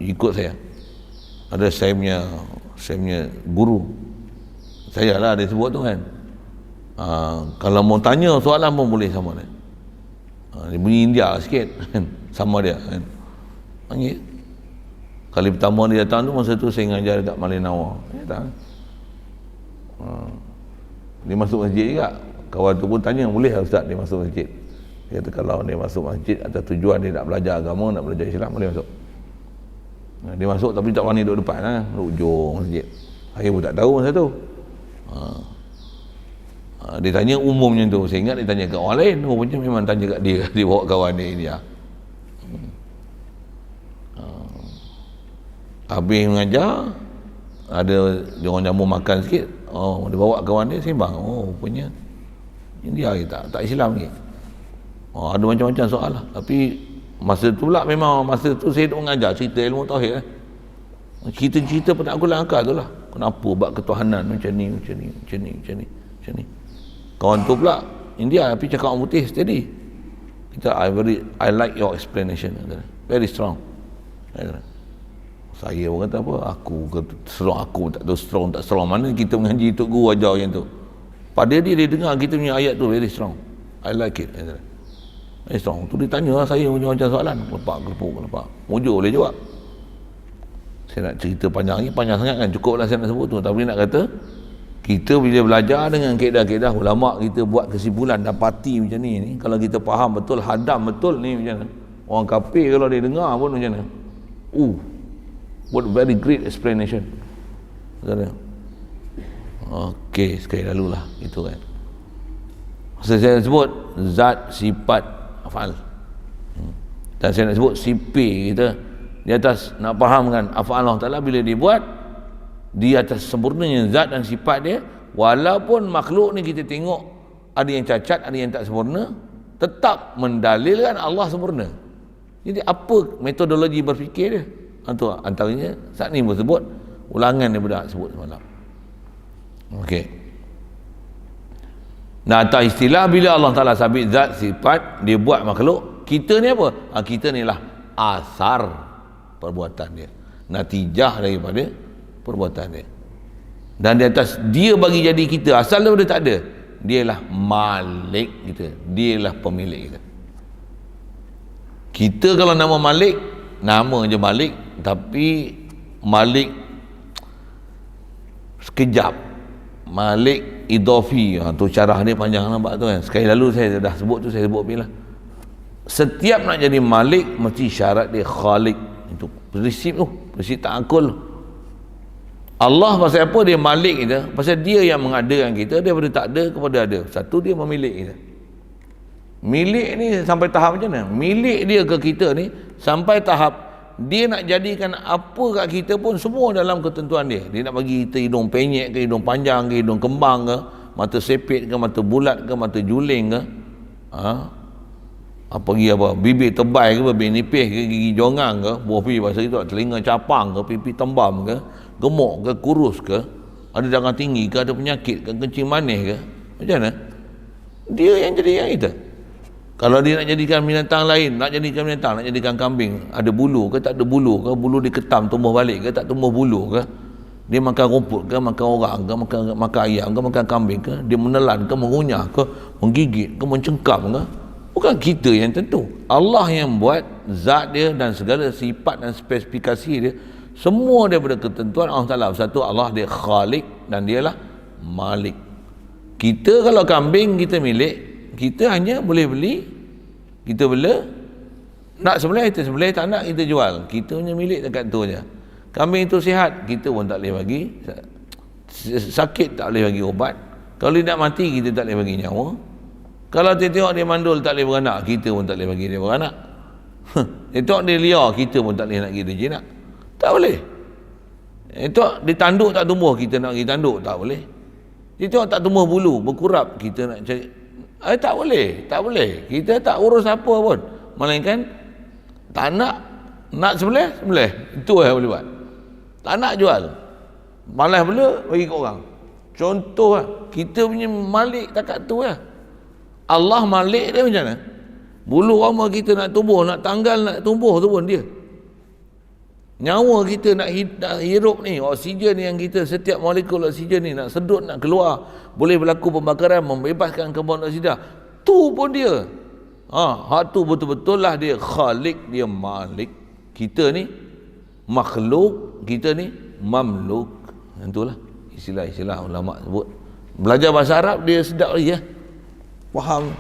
ikut saya. Ada saya punya guru. Saya lah dia sebut tu kan. Kalau mau tanya soalan pun boleh sama dia. Dia bunyi India sikit kan, sama dia kan. Panggil. Kali pertama dia datang tu, masa tu saya ngajar dekat Malinawa. Dia datang. Dia masuk masjid juga. Kawan tu pun tanya, boleh tak Ustaz dia masuk masjid? Dia kata kalau dia masuk masjid atas tujuan dia nak belajar agama, nak belajar Islam, boleh masuk. Dia masuk tapi tak berani duduk depan lah, duduk ujung masjid. Saya pun tak tahu masa tu. Dia tanya umumnya tu. Saya ingat dia tanya kat orang lain, rupanya memang tanya kat dia. Dia bawa kawan dia. Habis mengajar, ada dia orang jamu makan sikit. Dia bawa kawan dia sembang. Rupanya India kita tak Islam ni. Ada macam-macam soal lah. Tapi masa tu pula memang masa tu saya duk mengajar cerita ilmu tauhid lah. Cerita-cerita penakkulan akal tu lah. Kenapa bab ketuhanan macam ni. Kawan tu pula India tapi cakap orang putih steady. I like your explanation. Very strong. Saya pun kata apa? Aku strong, aku tak tahu strong tak strong. Mana kita mengaji untuk guru ajar yang tu. Pada dia dengar kita punya ayat tu very strong. I like it. Very strong. Tu dia tanya lah saya macam-macam soalan. Lepak. Mujur boleh jawab. Saya nak cerita panjang ni, panjang sangat kan, cukuplah saya nak sebut tu. Tapi nak kata, kita bila belajar dengan kaedah-kaedah ulama' kita buat kesimpulan dapati macam ni, kalau kita faham betul, hadam betul ni macam mana. Orang kafir kalau dia dengar pun macam mana. What very great explanation. Okey, sekali lalu lah itu kan. Masa saya sebut zat, sifat, afal. Dan saya nak sebut sipir kita di atas nak fahamkan afal Allah Ta'ala bila dibuat di atas sempurnanya zat dan sifat dia, walaupun makhluk ni kita tengok ada yang cacat, ada yang tak sempurna, tetap mendalilkan Allah sempurna. Jadi apa metodologi berfikir dia? Itu antaranya saat ni bersebut ulangan daripada sebut semalam. Okey. Nah, atas istilah bila Allah Ta'ala sabit zat sifat dia buat makhluk, kita ni apa? Kita ni lah asar perbuatan dia, natijah daripada perbuatan dia. Dan di atas dia bagi jadi kita, asal daripada tak ada, dialah malik kita, dialah pemilik kita. Kita kalau nama malik, nama je malik, tapi malik sekejap, malik idofi, tu syarah dia panjang nampak tu kan. Sekali lalu saya dah sebut tu, saya sebut bila setiap nak jadi malik mesti syarat dia khalik. Itu prinsip tu, prinsip ta'akul. Allah pasal apa dia malik kita? Pasal dia yang mengadakan kita daripada tak ada kepada ada. Satu, dia memilik kita. Milik ni sampai tahap macam mana? Milik dia ke kita ni sampai tahap dia nak jadikan apa kat kita pun semua dalam ketentuan dia. Dia nak bagi kita hidung penyek ke, hidung panjang ke, hidung kembang ke, mata sepit ke, mata bulat ke, mata juling ke, bibir tebal ke, bibir nipis ke, gigi jongang ke, buah pipi bahasa itu, telinga capang ke, pipi tembam ke, gemuk ke, kurus ke, ada darah tinggi ke, ada penyakit ke, kencing manis ke, macam mana? Dia yang jadikan kita. Kalau dia nak jadikan binatang lain, nak jadikan kambing, ada bulu ke, tak ada bulu ke, bulu diketam tumbuh balik ke, tak tumbuh bulu ke, dia makan rumput ke, makan orang ke, makan ayam ke, makan kambing ke, dia menelan ke, mengunyah ke, menggigit ke, mencengkam ke, bukan kita yang tentu. Allah yang buat zat dia dan segala sifat dan spesifikasi dia, semua daripada ketentuan Allah Ta'ala. Satu, Allah dia khalik dan dialah malik. Kita kalau kambing kita milik, kita hanya boleh beli, kita bela, nak sembelih kita sembelih, tak nak kita jual. Kita punya milik dekat tu je. Kambing itu sihat, kita pun tak boleh bagi. Sakit tak boleh bagi ubat. Kalau dia nak mati, kita tak boleh bagi nyawa. Kalau dia tengok dia mandul tak boleh beranak, kita pun tak boleh bagi dia beranak. Dia tengok dia liar, kita pun tak boleh nak bagi dia jinak. Tak boleh. Dia tengok dia tanduk tak tumbuh, kita nak bagi tanduk, tak boleh. Dia tengok tak tumbuh bulu, berkurap, kita nak cari. Tak boleh. Kita tak urus apa pun. Melainkan tak nak sembelih. Itu yang boleh buat. Tak nak jual. Malas bela, bagi ke orang. Contoh lah. Kita punya malik takat tu lah. Allah malik dia macam mana? Bulu roma kita nak tumbuh, nak tanggal, nak tumbuh tu pun dia. Nyawa kita nak hirup ni, oksigen yang kita, setiap molekul oksigen ni nak sedut, nak keluar, boleh berlaku pembakaran, membebaskan karbon dioksida, tu pun dia. Hak tu betul-betul lah dia khalik, dia malik. Kita ni makhluk, kita ni mamluk. Itulah istilah-istilah ulama sebut. Belajar bahasa Arab dia sedap lagi ya. Faham?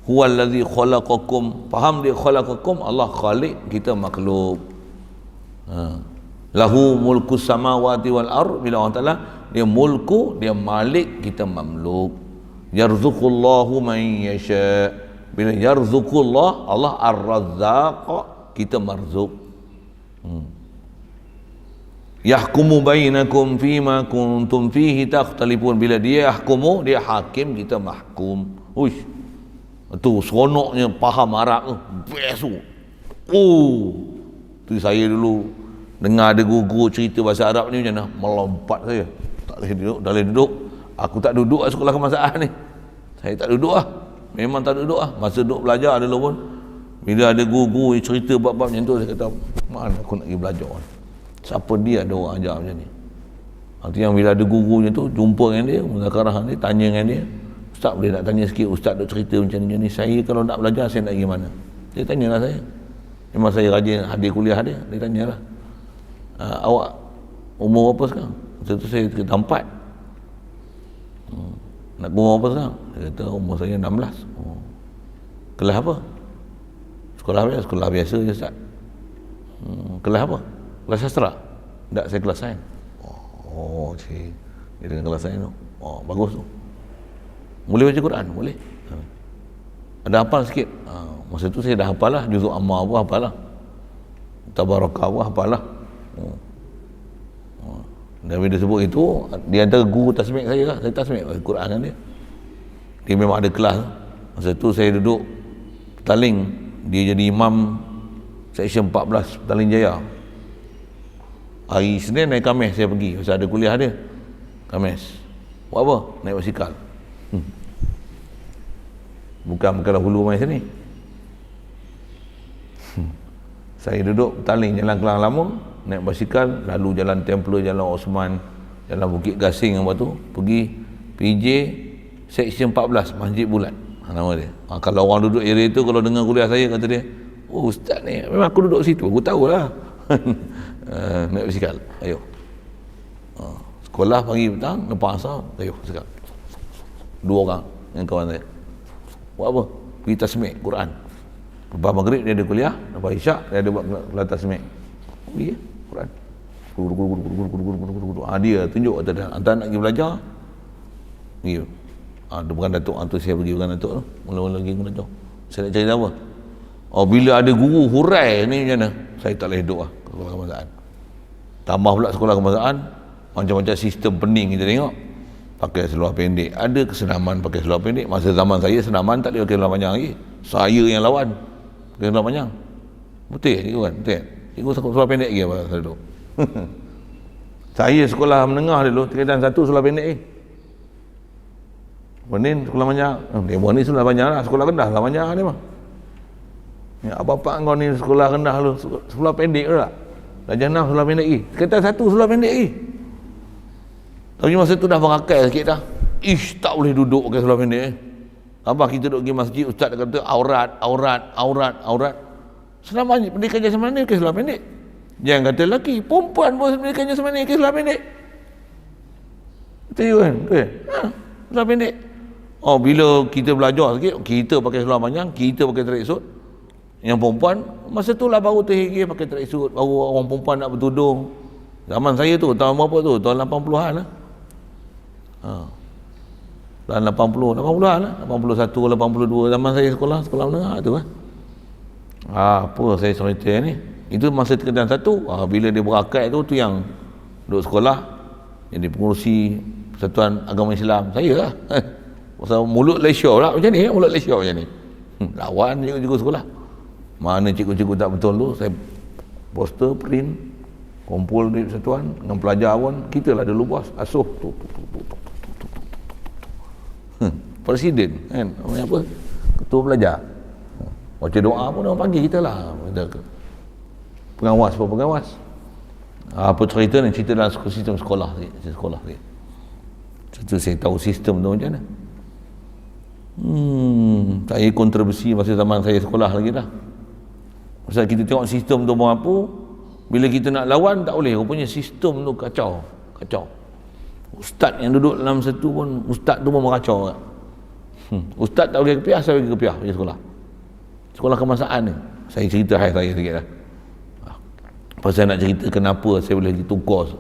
Huwallazi khalaqakum. Faham dia khalaqakum, Allah khaliq, kita makhluk. Lahu mulku samawati wal ard. Bila Allah Taala dia mulku, dia malik, kita mamluk. Yarzuqullahu man yasha. Bila yarzuqullah, Allah ar-razzaq, kita marzuk. Yahkumu bainakum fima kuntum fihi takhtalifun. Bila dia yahkumu, dia hakim, kita mahkum. Uish, tu seronoknya faham Arab tu, best tu. Tu saya dulu dengar ada guru cerita bahasa Arab ni macam mana, melompat saya. Tak boleh duduk. Aku tak duduk lah sekolah kebangsaan ni. Saya tak duduk lah. Memang tak duduk lah. Masa duduk belajar dulu pun, bila ada guru cerita bab-bab macam tu, saya kata, mana aku nak pergi belajar. Siapa dia ada orang ajar macam ni. Artinya bila ada guru macam tu, jumpa dengan dia, muzakarah dia, tanya dengan dia, ustaz boleh nak tanya sikit, ustaz duk cerita macam ni, saya kalau nak belajar saya nak pergi mana? Dia tanyalah saya. Memang saya rajin hadir kuliah dia tanyalah, awak umur berapa sekarang? Masa tu saya kata 4. Nak umur berapa sekarang? Dia kata umur saya 16. Kelas apa? Sekolah biasa je ustaz. Kelas apa? Kelas sastra? Tak, saya kelas sains. Cik. Dia dengan kelas sains tu. Bagus tu. Boleh baca Quran? Boleh. Ada hafal sikit? Masa tu saya dah hafal lah. Juzuk Ammar pun hafal lah. Tabarakah pun hafal lah. Dan bila dia sebut itu, di antara guru tasmik saya lah. Saya tasmik Quran dengan dia. Dia memang ada kelas. Masa tu saya duduk Petaling. Dia jadi imam seksyen 14 Petaling Jaya. Hari Senin naik Khamis saya pergi. Masa ada kuliah dia Khamis. Buat apa? Naik basikal. Bukan hulu main sini. Saya duduk Petaling, Jalan Kelang Lama, naik basikal, lalu Jalan Templer, Jalan Osman, Jalan Bukit Gasing apa tu, pergi PJ seksyen 14 Masjid Bulat. Nama dia. Kalau orang duduk area tu, kalau dengar kuliah saya, kata dia, oh ustaz ni, memang aku duduk situ, aku tahulah. Naik basikal, ayo. Sekolah pagi petang, lepas asar, ayo basikal. 2 orang dengan kawan saya. Buat apa? Pergi tasmik Quran. Lepas maghrib dia ada kuliah, lepas isyak dia ada buat kelas tasmik. Pergi Quran. Dia tunjuk kata dia, antara nak pergi belajar, pergi. Dia bukan Datuk, tu saya pergi bukan Datuk tu. Mula-mula pergi bukan Datuk. Saya nak cerita apa? Bila ada guru hurai ni macam mana? Saya tak boleh duduk lah sekolah kebangsaan. Tambah pula sekolah kebangsaan, macam-macam sistem pening kita tengok. Pakai seluar pendek. Ada kesenaman pakai seluar pendek. Masa zaman saya senaman tak boleh pakai seluar panjang lagi. Saya yang lawan pakai seluar panjang. Betul cikgu kan? Betul. Cikgu seluar pendek lagi apa saya duduk. Saya sekolah menengah dulu, tingkatan 1 seluar pendek ni. Benin sekolah panjang. Dia buat ni sekolah panjang lah. Sekolah rendah sekolah panjang ni mah. Ya, apa-apa kau ni sekolah rendah lu, sekolah pendek tu tak? Darjah 6 sekolah pendek lagi. Tingkatan 1 sekolah pendek lagi. Tapi masa tu dah berakai sikit dah. Tak boleh duduk pakai seluar pendek. Apa kita duduk pergi masjid, ustaz kata aurat. Selama pendidikan jasa mana pakai seluar pendek. Jangan kata lelaki, perempuan pun pendidikan jasa mana pakai seluar pendek. Betul kan? Betul. Seluar pendek. Bila kita belajar sikit, kita pakai seluar panjang, kita pakai tracksuit. Yang perempuan, masa tu lah baru terhigih pakai tracksuit, baru orang perempuan nak bertudung. Zaman saya tu, tahun berapa tu? Tahun 80-an lah. Tahun 80-an lah. 81, 82, zaman saya sekolah menengah tu lah. Apa saya cerita ni? Itu masa tingkatan 1. Bila dia berakai tu yang duduk sekolah, jadi pengurusi Persatuan Agama Islam. Saya lah. Pasal mulut lesya lah macam ni, mulut lesya macam ni. Lawan cikgu-cikgu sekolah. Mana cikgu-cikgu tak betul tu, saya poster, print, kumpul di persatuan dengan pelajar pun, kita lah dulu bos, asuh tu. Presiden kan, apa? Ketua pelajar. Baca doa pun orang panggil kita lah. Pengawas. Apa cerita ni? Cerita dalam sistem sekolah ni. Cerita saya tahu sistem tu macam mana. Saya kontroversi masa zaman saya sekolah lagi dah. Pasal kita tengok sistem tu apa, Bila kita nak lawan tak boleh, rupanya sistem tu kacau. Ustaz yang duduk dalam satu pun, ustaz tu pun meracau. Ustaz tak boleh kepiah, saya pergi kepiah pergi sekolah kemasaan ni. Saya cerita hai saya sikit lah. Pasal nak cerita kenapa saya boleh ditukar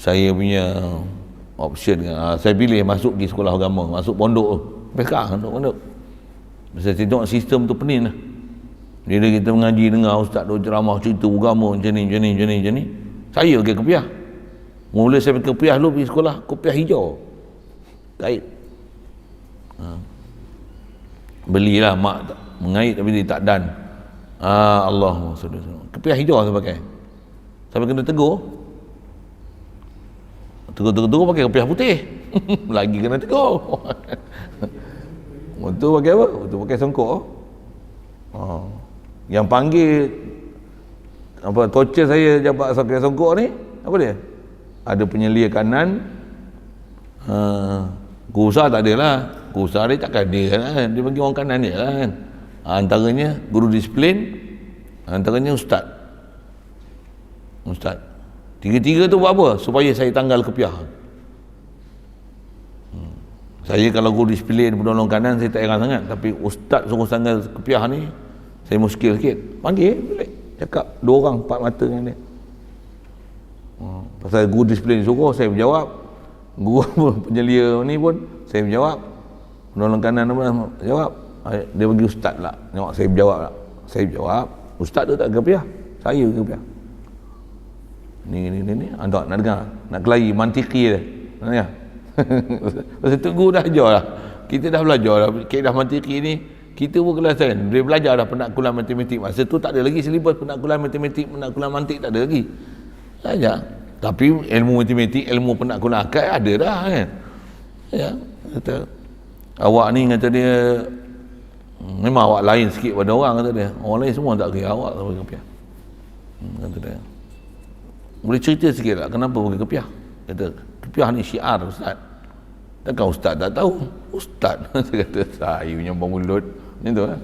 saya punya option. Saya pilih masuk di sekolah agama, masuk pondok tu. Sampai sekarang masuk pondok. Saya tengok sistem tu pening lah. Bila kita mengaji dengar ustaz tu ceramah cerita agama macam ni, saya pergi kepiah. Mula saya pergi kepiah dulu, pergi sekolah kopiah hijau kait. Belilah mak mengait tapi dia tak dan. Allah kepiah hijau saya pakai. Sampai kena tegur pakai kepiah putih. Lagi kena tegur. Waktu pakai apa? Waktu pakai songkok. Yang panggil torture saya jabat pakai songkok ni, apa dia? Ada penyelia kanan. Kursa tak ada lah. Kursa dia takkan ada kan. Dia bagi orang kanan dia lah kan. Antaranya guru disiplin, antaranya ustaz. Tiga-tiga tu buat apa? Supaya saya tanggal kepiah. Saya kalau guru disiplin penolong kanan saya tak heran sangat, tapi ustaz suruh tanggal kepiah ni saya muskil sikit. Panggil balik, cakap 2 orang 4 mata dengan dia. Pasal guru disiplin suruh saya berjawab, guru penyelia ni pun saya berjawab, penolong kanan pun jawab. Dia bagi ustaz lah, tengok saya berjawab lah. Saya berjawab, ustaz tu tak kepiah, saya kepiah. Ni anda nak dengar, nak kelahi mantiki dia. Ya. Pasal tu guru dah ajar lah. Kita dah belajar lah kaedah mantiki ni. Kita pun kelas kan. Dia belajar dah penaklukan matematik. Masa tu tak ada lagi silibus penaklukan matematik, penaklukan mantik tak ada lagi. Belajar. Tapi ilmu matematik, ilmu penaklukan akal ada dah kan. Ya. Kata awak ni kata dia memang awak lain sikit pada orang, kata dia. Orang lain semua tak kira, awak tak boleh kepiah. Kata dia. Boleh cerita sikit tak kenapa pergi kepiah? Kata kepiah ni syiar ustaz. Takkan ustaz tak tahu? Ustaz. Saya kata saya punya mulut macam tu lah.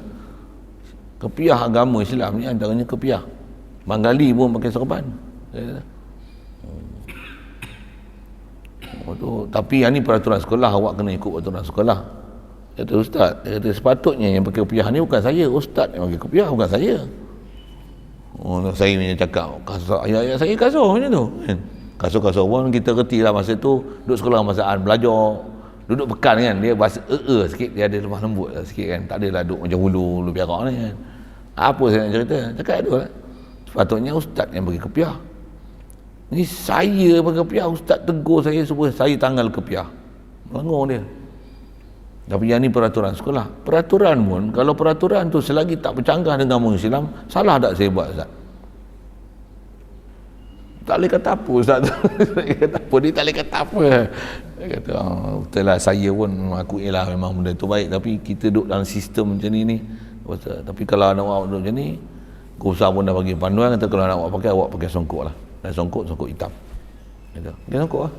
Kepiah agama Islam ni antaranya kepiah. Bengali pun pakai serban. Tapi yang ni peraturan sekolah, awak kena ikut peraturan sekolah. Kata ustaz, kata sepatutnya yang pakai kepiah ni bukan saya, ustaz yang pakai kepiah, bukan saya. Saya punya cakap kasar, ayat-ayat saya kasar macam tu kan. Kasar-kasar pun kita kerti lah masa tu duduk sekolah kemasaan, belajar duduk pekan kan, dia bahasa sikit, dia ada lemah lembut lah sikit kan, tak adalah duduk macam hulu biarak ni kan. Apa saya nak cerita, cakap tu lah, sepatutnya ustaz yang bagi kepiah. Ni saya bagi kepiah, ustaz tegur saya supaya saya tanggal kepiah. Melanggar dia. Tapi yang ni peraturan sekolah. Peraturan pun, kalau peraturan tu selagi tak bercanggah dengan agama Islam, salah tak saya buat ustaz? Tak boleh kata apa ustaz tu. Dia tak boleh kata apa. Dia kata, betul lah, saya pun mengakui lah memang benda tu baik, tapi kita duduk dalam sistem macam ni. Tapi kalau nak awak duduk macam ni, Kursa pun dah bagi panduan, kata kalau nak awak pakai songkok lah. Dan songkok hitam. Kata, pakai songkok lah.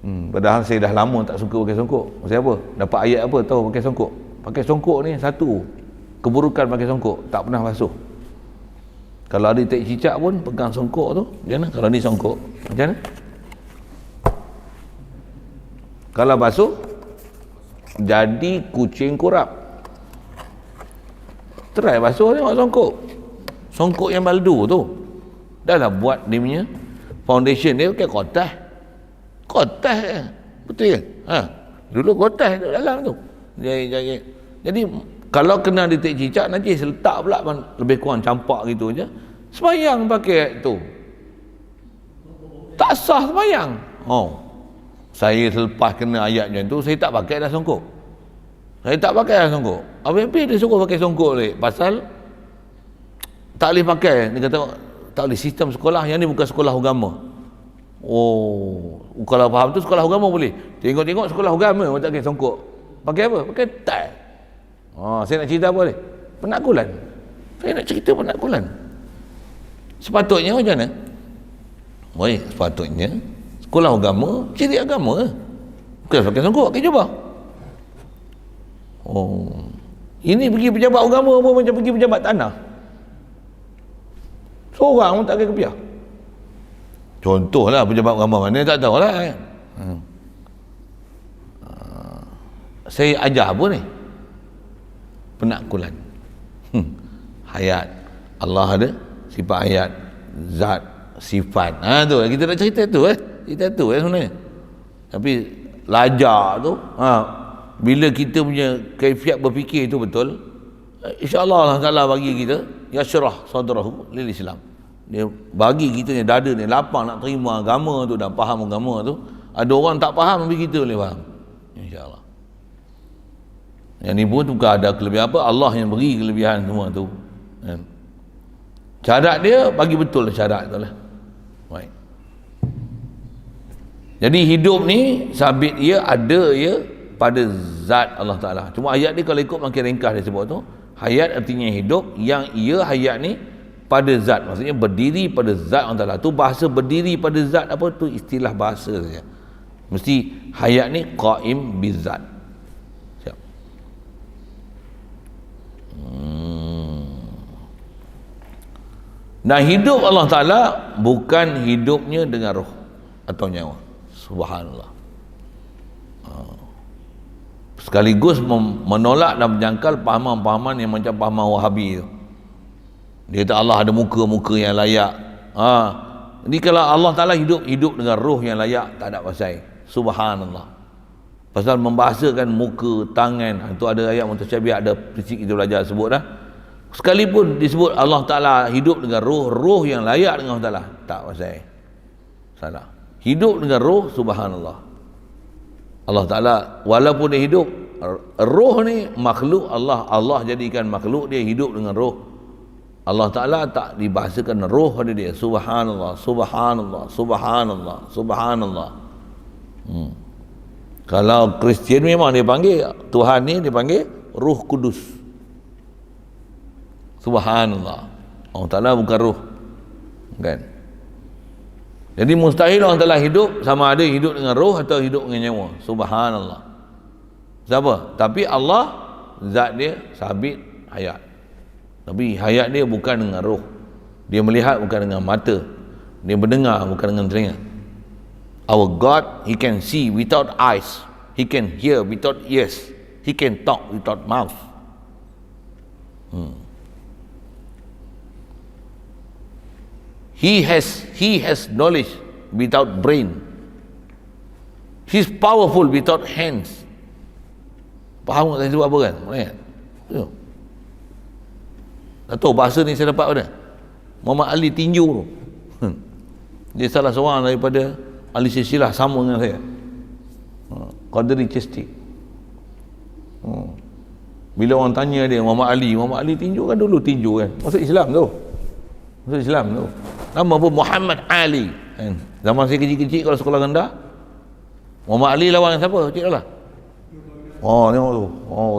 Padahal saya dah lama tak suka pakai songkok. Pasal apa? Dapat ayat apa tahu pakai songkok? Pakai songkok ni satu keburukan pakai songkok, tak pernah basuh. Kalau ada tak cicak pun pegang songkok tu, macam mana? Kalau ni songkok, macam mana? Kalau basuh jadi kucing kurap. Try basuh tengok songkok. Songkok yang baldu tu. Dah lah buat dia punya foundation dia pakai kotas betul ke? Dulu kotas duduk dalam tu. Jadi kalau kena detek cicak nanti letak pula lebih kurang campak gitu je. Sembayang pakai tu. Tak sah sembayang. Saya selepas kena ayat macam tu, saya tak pakai dah songkok. Habis dia suruh pakai songkok ni. Pasal tak boleh pakai. Dia kata tak boleh, sistem sekolah yang ni bukan sekolah agama. Kalau faham tu sekolah agama boleh. Tengok sekolah agama orang tak pakai songkok. Pakai apa? Pakai tie. Saya nak cerita apa ni? Penaklukan. Saya nak cerita penaklukan. Sepatutnya macam mana? Sepatutnya sekolah agama, ciri agama. Bukan pakai songkok, pakai jubah. Ini pergi pejabat agama apa macam pergi pejabat tanah. Seorang pun tak kena kepiah. Contohlah pejabat agama mana tak tahulah kan. Saya ajar apa ni? Penakkulan. Hayat. Allah ada sifat hayat, zat, sifat. Tu kita nak cerita tu cerita tu sebenarnya. Tapi lajar tu bila kita punya kaifiat berfikir tu betul, insya-Allah Allah Taala bagi kita yashrah sadrahu lil Islam. Dia bagi kita ni dada ni lapang nak terima agama tu dan faham agama tu. Ada orang tak faham tapi kita boleh faham. Insya-Allah. Yang ni pun bukan ada kelebihan apa, Allah yang beri kelebihan semua tu. Kan? Syarat dia bagi betul syarat tu lah. Baik. Jadi hidup ni sabit ia ada ia pada zat Allah Ta'ala. Cuma ayat dia kalau ikut makin ringkas dia sebut tu, hayat artinya hidup, yang ia hayat ni pada zat, maksudnya berdiri pada zat Allah Ta'ala. Tu bahasa berdiri pada zat apa tu istilah bahasa saja. Mesti hayat ni qaim bizat. Siap. Nah, hidup Allah Ta'ala bukan hidupnya dengan roh atau nyawa. Subhanallah. Sekaligus menolak dan menjangkal pahaman-pahaman yang macam pahaman Wahabi tu. Dia kata Allah ada muka-muka yang layak. Jadi kalau Allah Ta'ala hidup dengan roh yang layak, tak ada pasal. Subhanallah. Pasal membahasakan muka, tangan, itu ada ayat mutasyabih, ada prinsip kita belajar sebut dah. Sekalipun disebut Allah Ta'ala hidup dengan roh yang layak dengan Allah Ta'ala, tak pasal. Salah. Hidup dengan roh, subhanallah. Allah Ta'ala walaupun dia hidup, roh ni makhluk Allah jadikan makhluk, dia hidup dengan roh. Allah Ta'ala tak dibahasakan roh pada dia. Subhanallah, subhanallah, subhanallah, subhanallah. Kalau Kristian memang dia panggil Tuhan ni, dia panggil Ruh Kudus. Subhanallah. Allah Ta'ala bukan roh. Kan? Jadi mustahil Allah Ta'ala hidup sama ada hidup dengan roh atau hidup dengan nyawa. Subhanallah. Siapa? Tapi Allah zat dia sabit hayat. Tapi hayat dia bukan dengan roh. Dia melihat bukan dengan mata. Dia mendengar bukan dengan telinga. Our God, He can see without eyes. He can hear without ears. He can talk without mouth. He has knowledge without brain. He's powerful without hands. Faham tak saya sebut apa kan? Tak tahu bahasa ni saya dapat mana? Muhammad Ali tinju tu. Dia salah seorang daripada ahli silsilah sama dengan saya. Qadri Chisti. Bila orang tanya dia Muhammad Ali tinju kan, dulu tinju kan. Masuk Islam tu. Nama pun Muhammad Ali kan? Zaman saya kecil-kecil kalau sekolah rendah, Muhammad Ali lawan siapa? Cik lah. Tengok tu.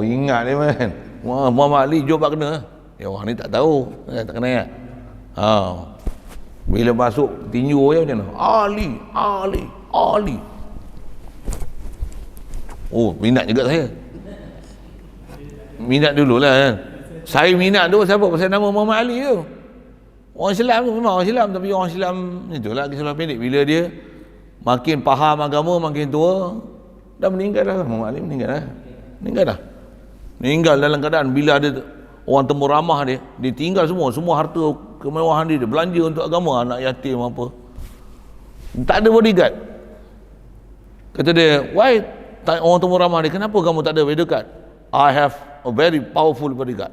Ingat dia kan. Muhammad Ali jawab kena. Ya orang ni tak tahu, tak kena. Bila masuk tinju je macam mana? Ali. Minat juga saya. Minat dululah kan. Saya minat tu siapa? Pasal nama Muhammad Ali tu. Orang Islam tu memang orang Islam, tapi orang Islam itulah kisah pendek. Bila dia makin faham agama, makin tua, dah meninggal dah. Muhammad Ali meninggal dah. Meninggal dalam keadaan bila ada orang temu ramah dia tinggal semua harta kemewahan dia belanja untuk agama, anak yatim apa. Tak ada bodyguard. Kata dia, why orang temu ramah dia, kenapa kamu tak ada bodyguard? I have a very powerful bodyguard.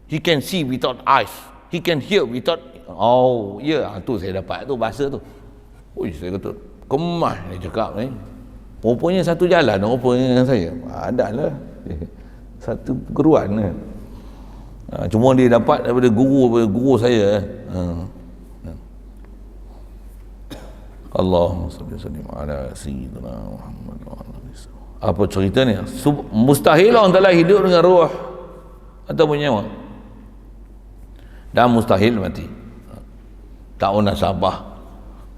He can see without eyes. He can hear without. Tu saya dapat tu bahasa tu. Saya kata kemas dia cakap ni. Rupanya satu jalan rupanya dengan saya. Adalah satu keruan kan. Cuma dia dapat daripada guru saya. Allahumma salli ala sayyidina Muhammad wa ala alihi. Apa ceritanya? Mustahil orang Ta'ala hidup dengan roh atau nyawa. Dan mustahil mati. Tak munasabah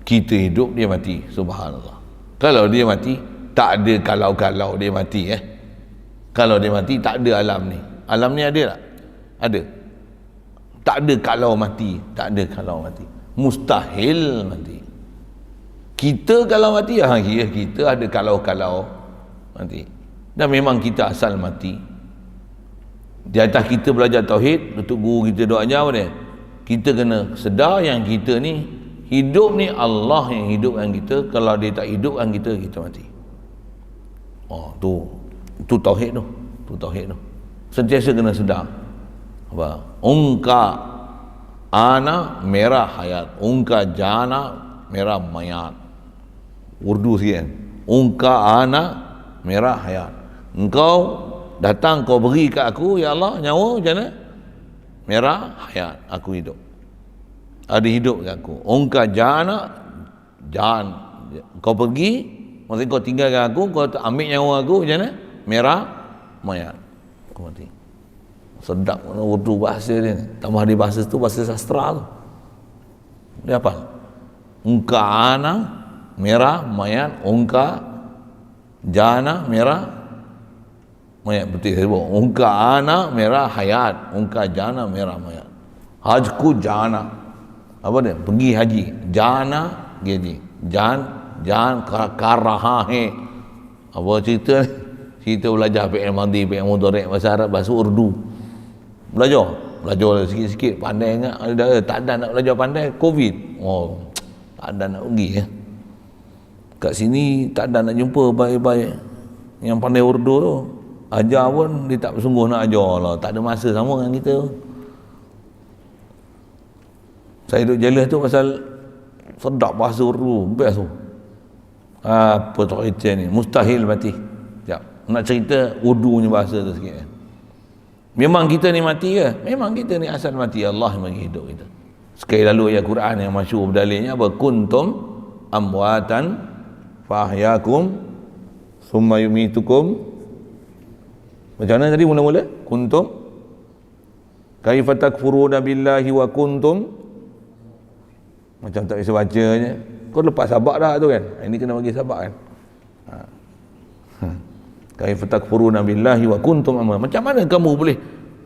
kita hidup dia mati. Subhanallah. Kalau dia mati, tak ada kalau dia mati Kalau dia mati tak ada alam ni. Alam ni ada tak? Ada. Tak ada kalau mati, tak ada kalau mati. Mustahil mati. Kita kalau mati, kita ada kalau-kalau mati. Dan memang kita asal mati. Di atas kita belajar tauhid, untuk guru kita doa ajar apa dia? Kita kena sedar yang kita ni hidup ni Allah yang hidupkan kita. Kalau dia tak hidupkan kita, kita mati. Tu tauhid tu. Tu tauhid tu. Sentiasa kena sedar. Apa? Ungka ana merah hayat, ungka jana merah mayat. Urdu sikit kan. Ungka ana merah hayat. Engkau datang, kau beri kat aku, ya Allah, nyawa macam mana? Merah hayat, aku hidup. Ada hidup kat aku. Ungka jana, kau pergi, maksudnya kau tinggalkan aku, kau ambil nyawa aku, macam mana? Merah mayat, aku mati. Sedap mana Urdu bahasa dia. Tambah di bahasa tu, bahasa sastra tu. Dia apa? Ungka ana merah mayat, ungka jana merah mayat. Betul saya sebut. Ungka ana merah hayat, ungka jana merah mayat. Hajku jana. Apa dia? Pergi haji. Jana pergi haji. Jan karaha he. Apa cerita ni? Cerita belajar fi'il madhi, fi'il mudhari', bahasa Arab, bahasa Urdu. Belajar sikit-sikit, pandai ingat. Tak ada nak belajar pandai, Covid. Tak ada nak pergi ya. Kat sini tak ada nak jumpa baik-baik yang pandai Urdu tu. Ajar pun dia tak bersungguh nak ajar lah, tak ada masa sama dengan kita. Saya duduk jelas tu pasal sedap bahasa Urdu, best tu. Apa tak cerita ni, mustahil mati. Sekejap, nak cerita Urdu punya bahasa tu sikit. Memang kita ni mati ke? Memang kita ni asal mati, Allah yang bagi hidup kita. Sekali lalu ayat Quran yang masyhur berdalilnya apa? Kuntum amwatan fahyakum summa yumitukum. Macam mana tadi mula-mula? Kuntum kaifa takfuruna billahi wa kuntum, macam tak bisa baca je. Kau lepas sabak dah tu kan. Ini kena bagi sabak kan. Kaifa takfuruna billahi wa kuntum amwatan. Macam mana kamu boleh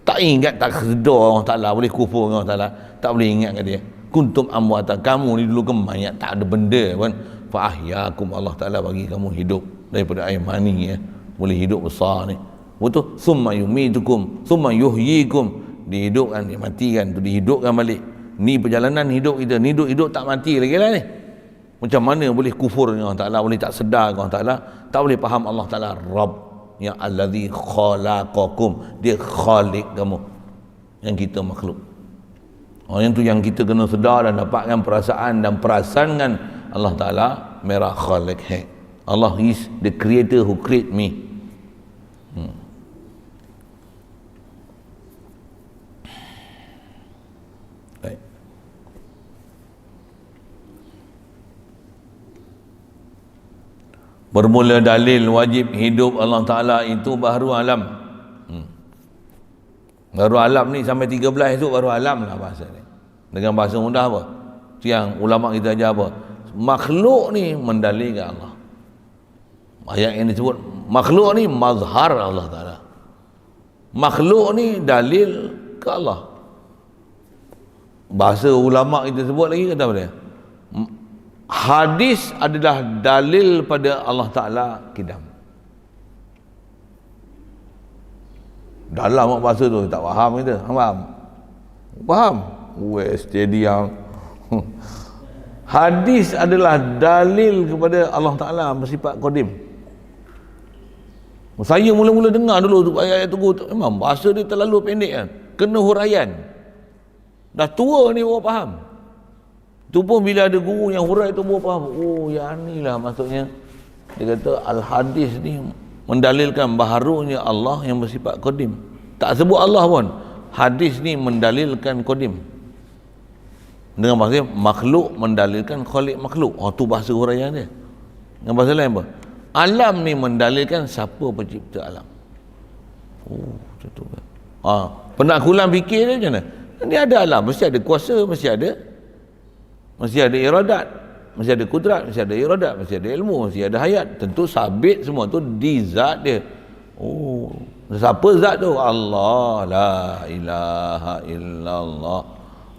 tak ingat, tak sedar Allah Ta'ala, boleh kufur dengan Allah Ta'ala, tak boleh ingat kat dia. Kuntum amwatan, kamu ni dulu ke mayat, tak ada benda pun. Fa ahyakum, Allah Ta'ala bagi kamu hidup daripada air mani ya. Boleh hidup besar ni. Betul? Summa yumitukum summa yuhyikum, dihidupkan, dimatikan, tu dihidupkan balik. Ni perjalanan hidup kita, ni hidup tak mati lagi lah ni. Macam mana boleh kufur dengan Allah Ta'ala, boleh tak sedar dengan Allah Ta'ala, tak boleh faham Allah Ta'ala Rabb yang allazi khalaqakum, dia khalik kamu, yang kita makhluk. Yang tu yang kita kena sedar dan dapatkan perasaan dan perasankan Allah Ta'ala merah khalik hai. Allah is the creator who create me. Bermula dalil wajib hidup Allah Ta'ala itu baru alam. Baru alam ni sampai 13 tu baru alam lah bahasa ni. Dengan bahasa mudah apa? Itu yang ulama kita ajar apa? Makhluk ni mendalilkan Allah. Ayat yang disebut makhluk ni mazhar Allah Ta'ala. Makhluk ni dalil ke Allah. Bahasa ulama kita sebut lagi kata apa dia? Hadis adalah dalil pada Allah Ta'ala kidam. Dalam bahasa tu tak faham kita. Faham? Faham? Stadium. Hadis adalah dalil kepada Allah Ta'ala bersifat qadim. Saya mula-mula dengar dulu tu ayat-ayat tu, memang bahasa dia terlalu pendek kan. Kena huraian. Dah tua ni baru faham. Tu pun bila ada guru yang hurai tu baru faham. Oh, yang ni lah maksudnya. Dia kata al-hadis ni mendalilkan baharunya Allah yang bersifat qadim. Tak sebut Allah pun. Hadis ni mendalilkan qadim. Dengan bahasa makhluk mendalilkan khalik makhluk. Tu bahasa huraian dia. Dengan bahasa lain apa? Alam ni mendalilkan siapa pencipta alam. Macam tu kan. Penaklukan fikir dia macam mana? Ni ada alam, mesti ada kuasa, mesti ada iradat, mesti ada kudrat, mesti ada iradat, mesti ada ilmu, mesti ada hayat. Tentu sabit semua tu di zat dia. Siapa zat tu? Allah. La ilaha illallah.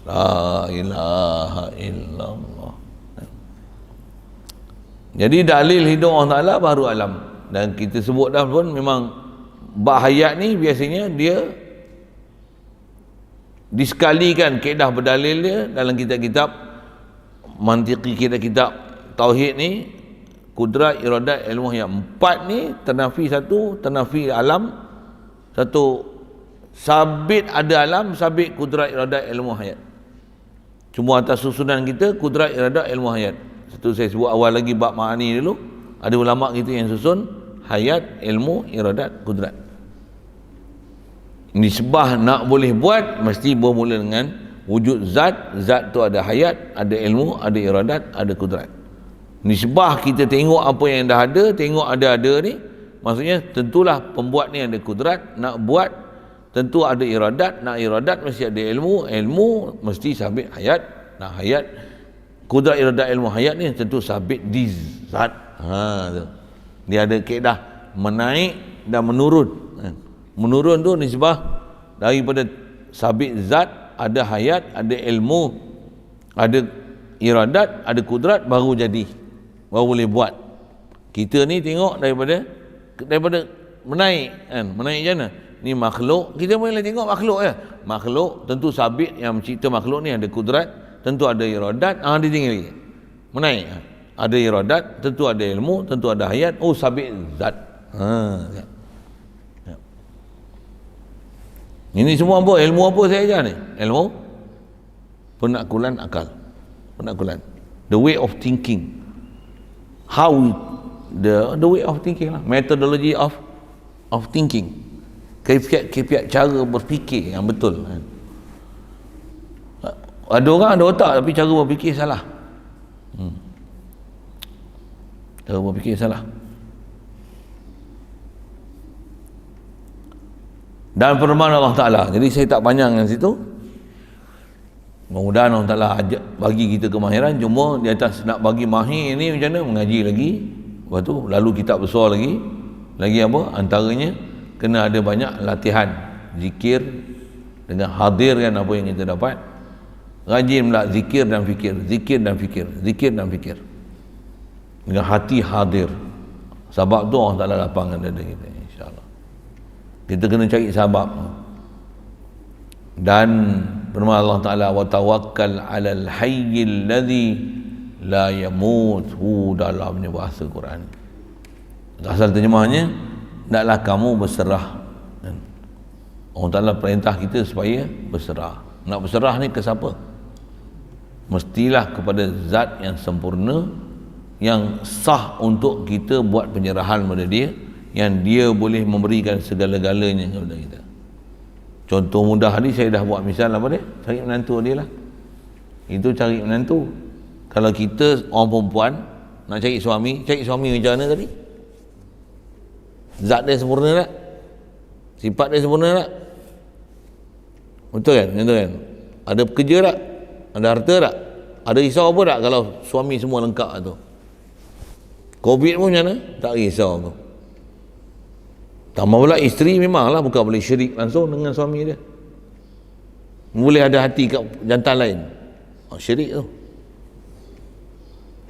La ilaha illallah. Jadi dalil hidup Allah Ta'ala baru alam. Dan kita sebut dah pun memang bab hayat ni biasanya dia disekalikan kaedah berdalil dia dalam kitab-kitab mantiki, kitab-kitab tauhid ni, kudrat, iradat, ilmu hayat. Empat ni ternafi satu, ternafi alam satu, sabit ada alam, sabit kudrat, iradat, ilmu hayat. Cuma atas susunan kita kudrat, iradat, ilmu hayat. Itu saya sebut awal lagi bab ma'ani dulu. Ada ulama kita yang susun hayat, ilmu, iradat, kudrat. Nisbah nak boleh buat mesti bermula dengan wujud zat. Zat tu ada hayat, ada ilmu, ada iradat, ada kudrat. Nisbah kita tengok apa yang dah ada, tengok ada-ada ni, maksudnya tentulah pembuat ni ada kudrat, nak buat tentu ada iradat, nak iradat mesti ada ilmu, ilmu mesti sabit hayat, nak hayat, kudrat, iradat, ilmu, hayat ni tentu sabit di zat. Dia ada kaedah menaik dan menurun. Menurun tu nisbah daripada sabit zat, ada hayat, ada ilmu, ada iradat, ada kudrat, baru jadi, baru boleh buat. Kita ni tengok daripada menaik kan, menaik macam mana? Ni makhluk, kita boleh tengok makhluk ya. Makhluk tentu sabit, yang mencipta makhluk ni ada kudrat, tentu ada iradat, dia tinggi menaik. Ada iradat, tentu ada ilmu, tentu ada hayat, sabit zat. Ini semua apa? Ilmu apa saya ajar ni? Ilmu penakkulan akal. Penakkulan. The way of thinking. How the way of thinking lah. Methodology of thinking. Kaifiat cara berfikir yang betul. Ada orang ada otak tapi cara berfikir salah. Cara berfikir salah. Dan firman Allah Ta'ala. Jadi saya tak panjang dengan situ. Mudah-mudahan Allah Ta'ala bagi kita kemahiran. Cuma di atas nak bagi mahir ni macam mana? Mengaji lagi. Lepas tu lalu kitab besar lagi. Lagi apa? Antaranya kena ada banyak latihan zikir dengan hadirkan apa yang kita dapat. Rajin pula zikir dan fikir, zikir dan fikir, zikir dan fikir dengan hati hadir. Sebab tu Allah Ta'ala lapangkan dada kita, insyaAllah. Kita kena cari sebab. Dan firman Allah Ta'ala, wa tawakkal 'alal hayyil ladzi la yamut, dalamnya bahasa Quran. Asal terjemahnya, hendaklah kamu berserah. Allah Ta'ala perintah kita supaya berserah. Nak berserah ni ke siapa? Mestilah kepada zat yang sempurna, yang sah untuk kita buat penyerahan pada dia, yang dia boleh memberikan segala-galanya kepada kita. Contoh mudah tadi saya dah buat misal apa dia? Cari menantu dia lah. Itu cari menantu. Kalau kita orang perempuan nak cari suami macam mana tadi? Zat dia sempurna tak? Sifat dia sempurna tak? Betul kan? Betul kan? Ada pekerja tak? Ada harta tak? Ada risau apa tak kalau suami semua lengkap tu? Covid pun macam mana? Tak risau apa. Tambah pula isteri memanglah bukan boleh syirik langsung dengan suami dia. Boleh ada hati kat jantan lain. Syirik tu.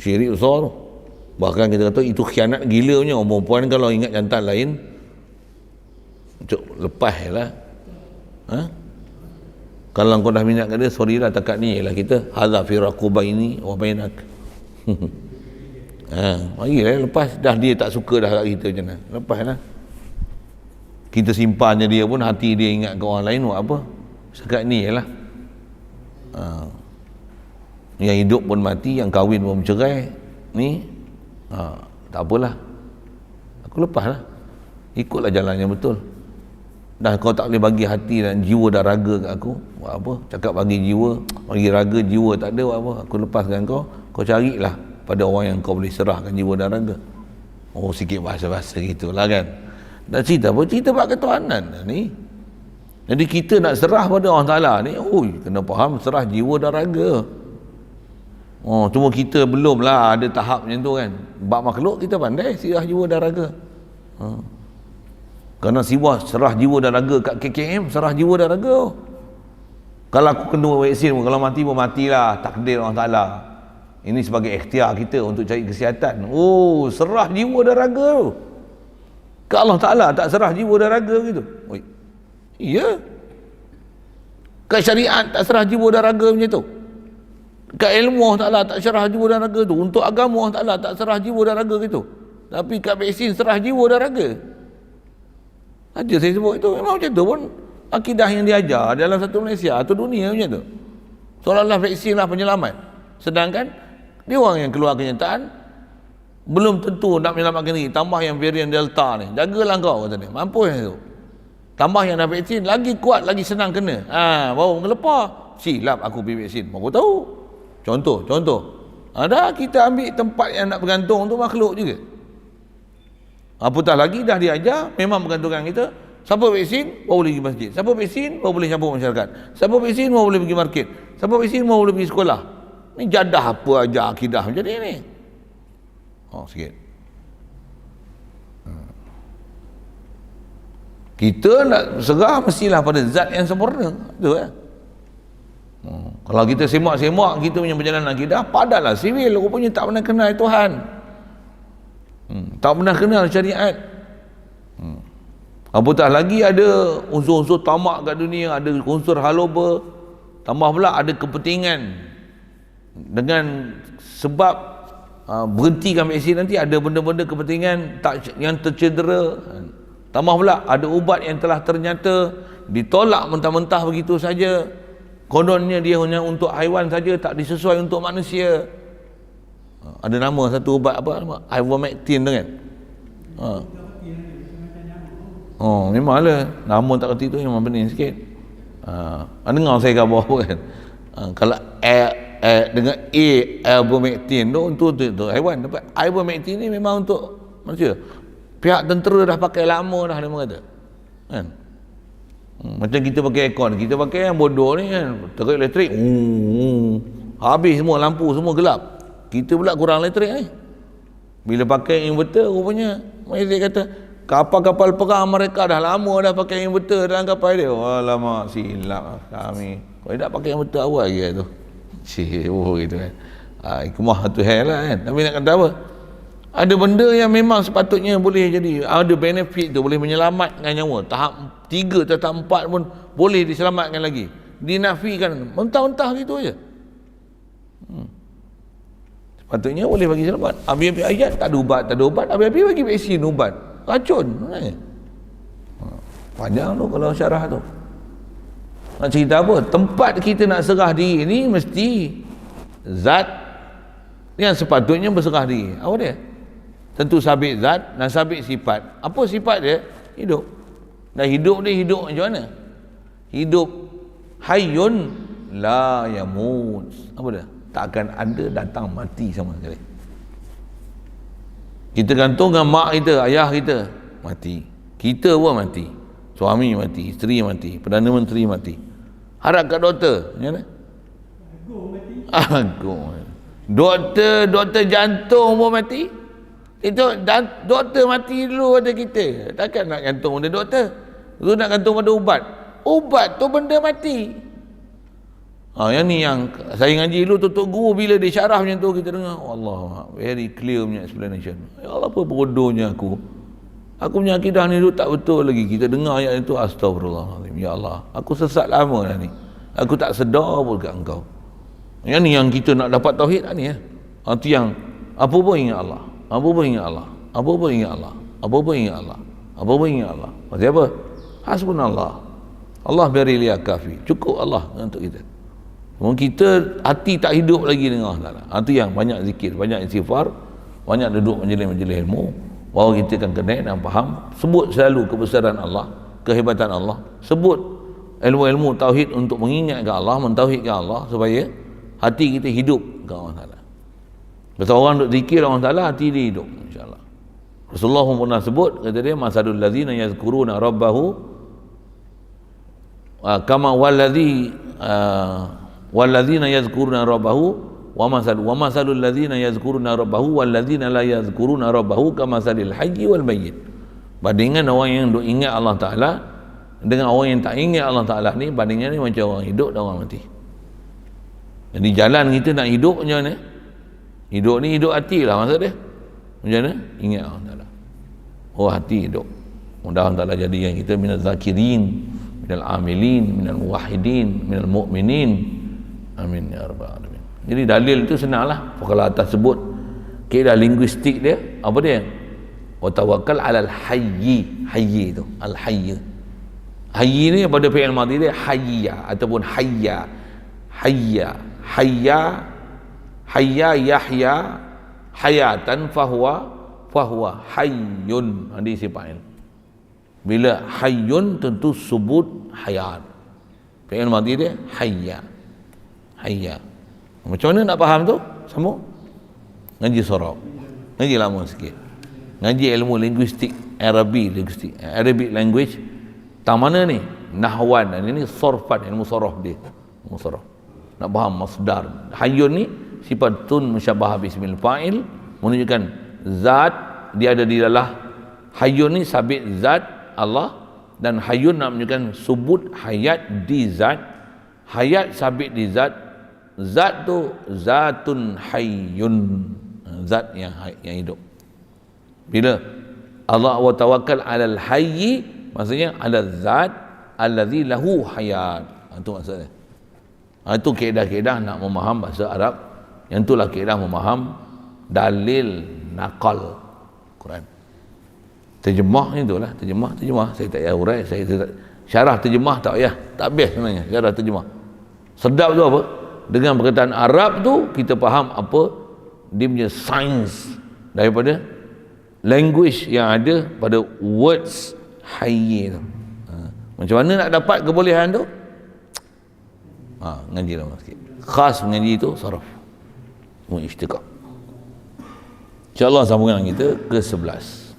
Syirik besar tu. Bahkan kita kata itu khianat gila punya. Orang perempuan kalau ingat jantan lain, lepas lah. Kalau kau dah minat kat dia, sorry lah, takat ni ialah kita hadza firaqu baini wa bainak. Marilah lepas. Dah dia tak suka dah kat kita macam mana, lepas lah. Kita simpannya dia pun, hati dia ingat ke orang lain, buat apa? Sekat ni ialah yang hidup pun mati, yang kahwin pun bercerai ni, tak apalah, aku lepas lah, ikutlah jalan yang betul. Dah kau tak boleh bagi hati dan jiwa dan raga kat aku, buat apa? Cakap bagi jiwa, bagi raga, jiwa tak ada, buat apa? Aku lepaskan kau carilah pada orang yang kau boleh serahkan jiwa dan raga. Sikit bahasa-bahasa gitulah kan. Dan cerita apa? Cerita bab ketuhanan ni. Jadi kita nak serah pada Allah Ta'ala ni, kena faham serah jiwa dan raga. Cuma kita belum lah ada tahap macam tu kan. Bab makhluk kita pandai serah jiwa dan raga. Kerana siwah serah jiwa dan raga kat KKM, serah jiwa dan raga. Kalau aku kena vaksin, kalau mati pun matilah, takdir Allah Ta'ala. Ini sebagai ikhtiar kita untuk cari kesihatan. Oh, serah jiwa dan raga. Ke Allah Ta'ala tak serah jiwa dan raga gitu. Oi. Ya. Ke syariat tak serah jiwa dan raga macam tu. Ke ilmu Allah Ta'ala tak serah jiwa dan raga tu. Untuk agama Allah Ta'ala tak serah jiwa dan raga gitu. Tapi kat vaksin serah jiwa dan raga. Aja saya sebut itu memang macam tu pun akidah yang diajar dalam satu Malaysia atau dunia macam tu. Seolah-olah vaksin lah penyelamat. Sedangkan dia orang yang keluar kenyataan belum tentu nak menyelamatkan diri. Tambah yang varian Delta ni, jagalah kau kata dia. Mampu yang tu. Tambah yang dah vaksin lagi kuat, lagi senang kena. Baru mengelepar. Silap aku pergi vaksin. Aku tahu. Contoh. Ada kita ambil tempat yang nak bergantung tu makhluk juga. Apatah lagi dah diajar memang bergantungkan kita. Siapa vaksin baru boleh pergi masjid, siapa vaksin baru boleh campur masyarakat, siapa vaksin baru boleh pergi market, siapa vaksin baru boleh pergi sekolah. Ni jadah apa aja akidah macam ni. Sikit kita nak serah mestilah pada zat yang sempurna tu Kalau kita semak-semak kita punya perjalanan akidah, padatlah sivil rupanya tak pernah kenal Tuhan. Tak pernah kenal syariat. Apatah lagi ada unsur-unsur tamak kat dunia, ada unsur haloba, tambah pula ada kepentingan dengan sebab berhentikan vaksin nanti ada benda-benda kepentingan yang tercedera. Tambah pula ada ubat yang telah ternyata ditolak mentah-mentah begitu saja. Kononnya dia hanya untuk haiwan saja, tak disesuai untuk manusia. Ada nama satu ubat apa nama? Ivermectin tu kan. Memanglah nama tak kerti tu memang pening sikit. Dengar saya kat bawah kan. Kalau dengan ivermectin tu untuk haiwan, tapi ivermectin ni memang untuk manusia. Pihak tentera dah pakai lama dah, dia kata kan. Macam kita pakai aircon, kita pakai yang bodoh ni kan, terik elektrik habis semua, lampu semua gelap. Kita pula kurang elektrik ni. Bila pakai inverter rupanya Malaysia kata kapal-kapal perang mereka dah lama dah pakai inverter dalam kapal dia. Alamak, silap kami. Kau tak pakai inverter awal lagi tu. Gitu kan. Hikmah tu hal lah kan. Tapi nak kata apa? Ada benda yang memang sepatutnya boleh jadi, ada benefit tu, boleh menyelamatkan nyawa. Tahap 3 atau tahap 4 pun boleh diselamatkan lagi. Dinafikan mentah-mentah gitu aja. Sepatutnya boleh bagi selamat. Habis-habis ayat tak ada ubat, habis-habis bagi vaksin ubat. Racun. Panjang tu kalau syarah tu. Nak cerita apa? Tempat kita nak serah diri ni mesti zat yang sepatutnya berserah diri. Apa dia? Tentu sabit zat dan sabit sifat. Apa sifat dia? Hidup. Dan hidup dia hidup macam mana? Hidup hayyun la yamut. Apa dia? Tak akan ada datang mati sama sekali. Kita gantung dengan mak kita, ayah kita mati. Kita pun mati. Suami mati, isteri mati, Perdana Menteri mati. Harap kat doktor, macam mana? Agung. Doktor jantung pun mati. Itu doktor mati dulu pada kita. Takkan nak gantung pada doktor. Tu nak gantung pada ubat. Ubat tu benda mati. Yang ni yang saya ngaji dulu, tutup guru bila dia syarah macam tu kita dengar, Allah, very clear punya explanation. Ya Allah, apa bodohnya aku. Aku punya akidah ni dulu tak betul lagi. Kita dengar ayat itu, astagfirullahaladzim. Ya Allah, aku sesat lama dah ni. Aku tak sedar pun kat engkau. Yang ni yang kita nak dapat tauhid lah ni ya. Itu yang apa pun ingat Allah. Apa pun ingat Allah. Apa pun ingat Allah. Apa pun ingat Allah. Apa pun ingat Allah. Maksudnya apa? Hasbunallah. Allah beri liya kafi. Cukup Allah untuk kita. Mungkin kita hati tak hidup lagi dengan Allah. Itu yang banyak zikir, banyak istighfar, banyak duduk majlis-majlis ilmu. Bahawa kita akan kenal dan faham. Sebut selalu kebesaran Allah, kehebatan Allah. Sebut ilmu-ilmu tauhid untuk mengingatkan Allah, mentauhidkan Allah supaya hati kita hidup ke Allah Ta'ala. Betul orang duk zikir Allah Ta'ala, hati dia hidup insyaAllah. Rasulullah pun pernah sebut, kata dia, masalul ladzina yazkuruna rabbahu kama walladzina yazkuruna rabbahu wa masalul ladzina yazkuruna rabbahu walladzina la yazkuruna rabbahu kama salil hayyi wal mayyit. Bandingan orang yang duk ingat Allah Ta'ala dengan orang yang tak ingat Allah Ta'ala ni, bandingan ni macam orang hidup dan orang mati. Jadi jalan kita nak hidup macam mana? Hidup ni hidup hati lah maksud dia. Macam mana? Ingat Allah Ta'ala. Oh, hati hidup. Mudah Allah Ta'ala jadikan kita minal zakirin, minal amilin, minal muwahidin, minal mu'minin. Amin ya rabbal alamin. Jadi dalil tu senang lah. Kalau atas sebut kira linguistik dia, apa dia? Wa tawakkal alal hayyi. Hayyi tu, al hayy. Hayyi ni pada fi'il madhi dia hayya ataupun hayya. Hayya, hayya, hayya yahya hayatan fahuwa hayyun. Ini isi fa'il. Bila hayyun tentu sebut hayat. Fi'il madhi dia hayya. Hayya. Macam mana nak faham tu? Sambung. Ngaji sorab. Ngaji lama sikit. Ngaji ilmu linguistik, Arabic language. Tak mana ni? Nahwan. Ini sorfat, ilmu sorof dia. Ilmu sorof. Nak faham masdar. Hayyun ni sifatun musyabahah bismil fa'il, menunjukkan zat dia ada di dalam. Hayyun ni sabit zat Allah, dan hayyun nak menunjukkan subut hayat di zat. Hayat sabit di zat. Zat tu zatun hayyun, zat yang hidup. Bila Allah wa tawakkal alal hayyi, maksudnya ala zat allazi lahu hayat. Itu maksudnya. Itu kaedah-kaedah nak memaham bahasa Arab. Yang itulah kaedah memaham dalil naqal Quran. Terjemah itulah, terjemah. Saya tak payah urai, saya tak syarah terjemah tak payah. Tak habis sebenarnya syarah terjemah. Sedap tu apa? Dengan perkataan Arab tu kita faham apa dia punya sains daripada language yang ada pada words hayy tu. Macam mana nak dapat kebolehan tu? Ngaji lama sikit. Khas mengaji tu saraf. Istiqaq. InsyaAllah sambungan kita ke 11.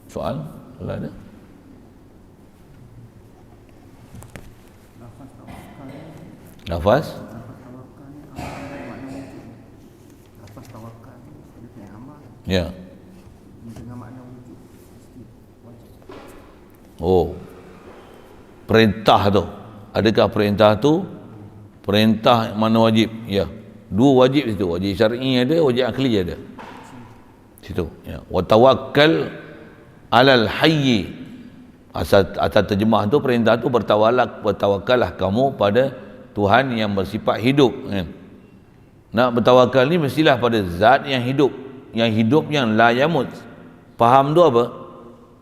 Soal? Kalau ada? Lafaz? Ya. Oh, perintah tu, adakah perintah tu perintah mana wajib? Ya, dua wajib situ, wajib syar'i ada, wajib akli ada situ. Ya, wa tawakkal alal hayy. Asal terjemah tu, perintah tu bertawakallah kamu pada Tuhan yang bersifat hidup, kan? Nak bertawakal ni mestilah pada zat yang hidup, yang la yamut. Faham tu apa?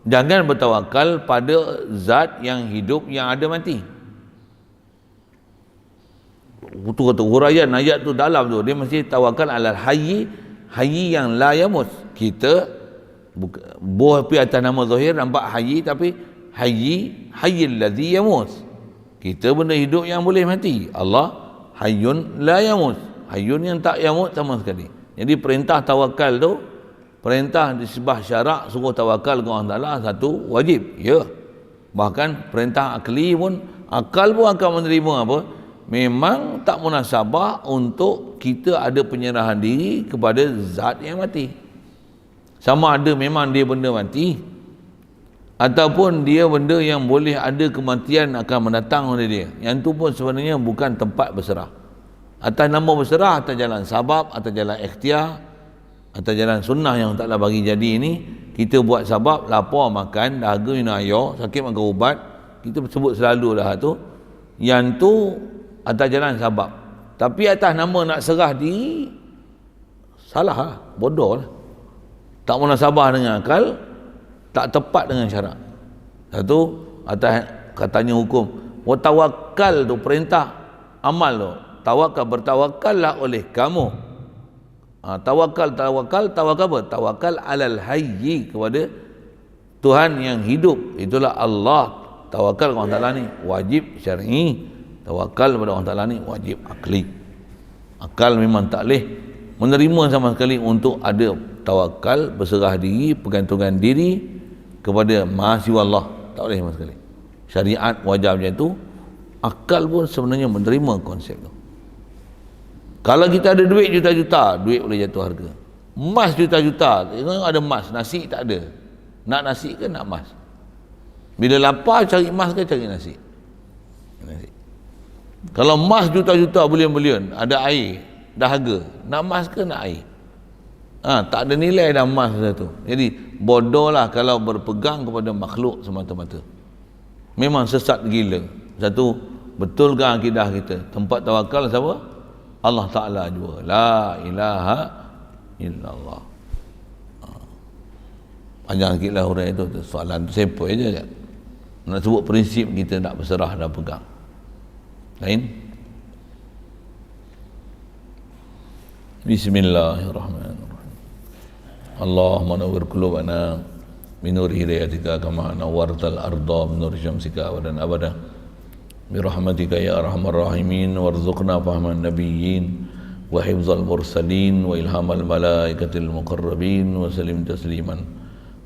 Jangan bertawakal pada zat yang hidup yang ada mati. Itu kata huraian ayat tu dalam tu, dia mesti tawakal alal hayy yang la yamut. Kita buah pi atas nama zahir nampak hayy, tapi hayyul ladzi yamut. Kita benda hidup yang boleh mati. Allah hayyun la yamut, hayyun yang tak yamut sama sekali. Jadi perintah tawakal tu, perintah disebah syarak suruh tawakal kepada Allah Ta'ala, satu wajib. Ya. Bahkan perintah akli pun, akal pun akan menerima apa? Memang tak munasabah untuk kita ada penyerahan diri kepada zat yang mati. Sama ada memang dia benda mati, ataupun dia benda yang boleh ada kematian akan mendatang oleh dia. Yang tu pun sebenarnya bukan tempat berserah. Atas nama berserah, atas jalan sabab, atas jalan ikhtiar, atas jalan sunnah yang taklah bagi jadi ini, kita buat sabab, lapar makan, dahaga minum air, sakit makan ubat, kita sebut selalu dah tu. Yang tu atas jalan sabab. Tapi atas nama nak serah diri, salah lah, bodoh lah. Tak munasabah dengan akal, tak tepat dengan syarak. Satu, atas katanya hukum. Wa tawakkal tu perintah amal tu. Bertawakallah oleh kamu. Tawakal apa? Tawakal alal hayyi, kepada Tuhan yang hidup. Itulah Allah. Tawakal kepada Allah Ta'ala ni wajib syar'i. Tawakal kepada Allah Ta'ala ni wajib akli. Akal memang tak boleh menerima sama sekali untuk ada tawakal, berserah diri, pergantungan diri kepada mahasiswa Allah. Tak boleh sama sekali. Syariat wajib macam tu. Akal pun sebenarnya menerima konsep tu. Kalau kita ada duit juta-juta, duit boleh jatuh harga. Emas juta-juta, ada emas, nasi tak ada. Nak nasi ke nak emas? Bila lapar cari emas ke cari nasi? Nasi. Kalau emas juta-juta bilion-bilion, ada air, dahaga. Nak emas ke nak air? Tak ada nilai dah emas tu. Jadi bodohlah kalau berpegang kepada makhluk semata-mata. Memang sesat gila. Satu, betulkan akidah kita. Tempat tawakal siapa? Allah Ta'ala jua. La ilaha illallah. Panjang sikit lah huraian itu. Soalan tu sepoi je. Nak sebut prinsip kita nak berserah dan pegang. Lain? Bismillahirrahmanirrahim. Allahumma nawwir qulubana min nur hidayatika kama nawwartal arda min nur syamsika abadan abada bi rahmatika ya arhamar rahimin warzuqna fahman nabiyyin wa hifzal mursalin wa ilhamal malaikatil muqarrabin wa salim tasliman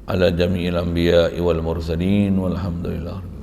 ala jami'il anbiya'i wal mursalin walhamdulillah.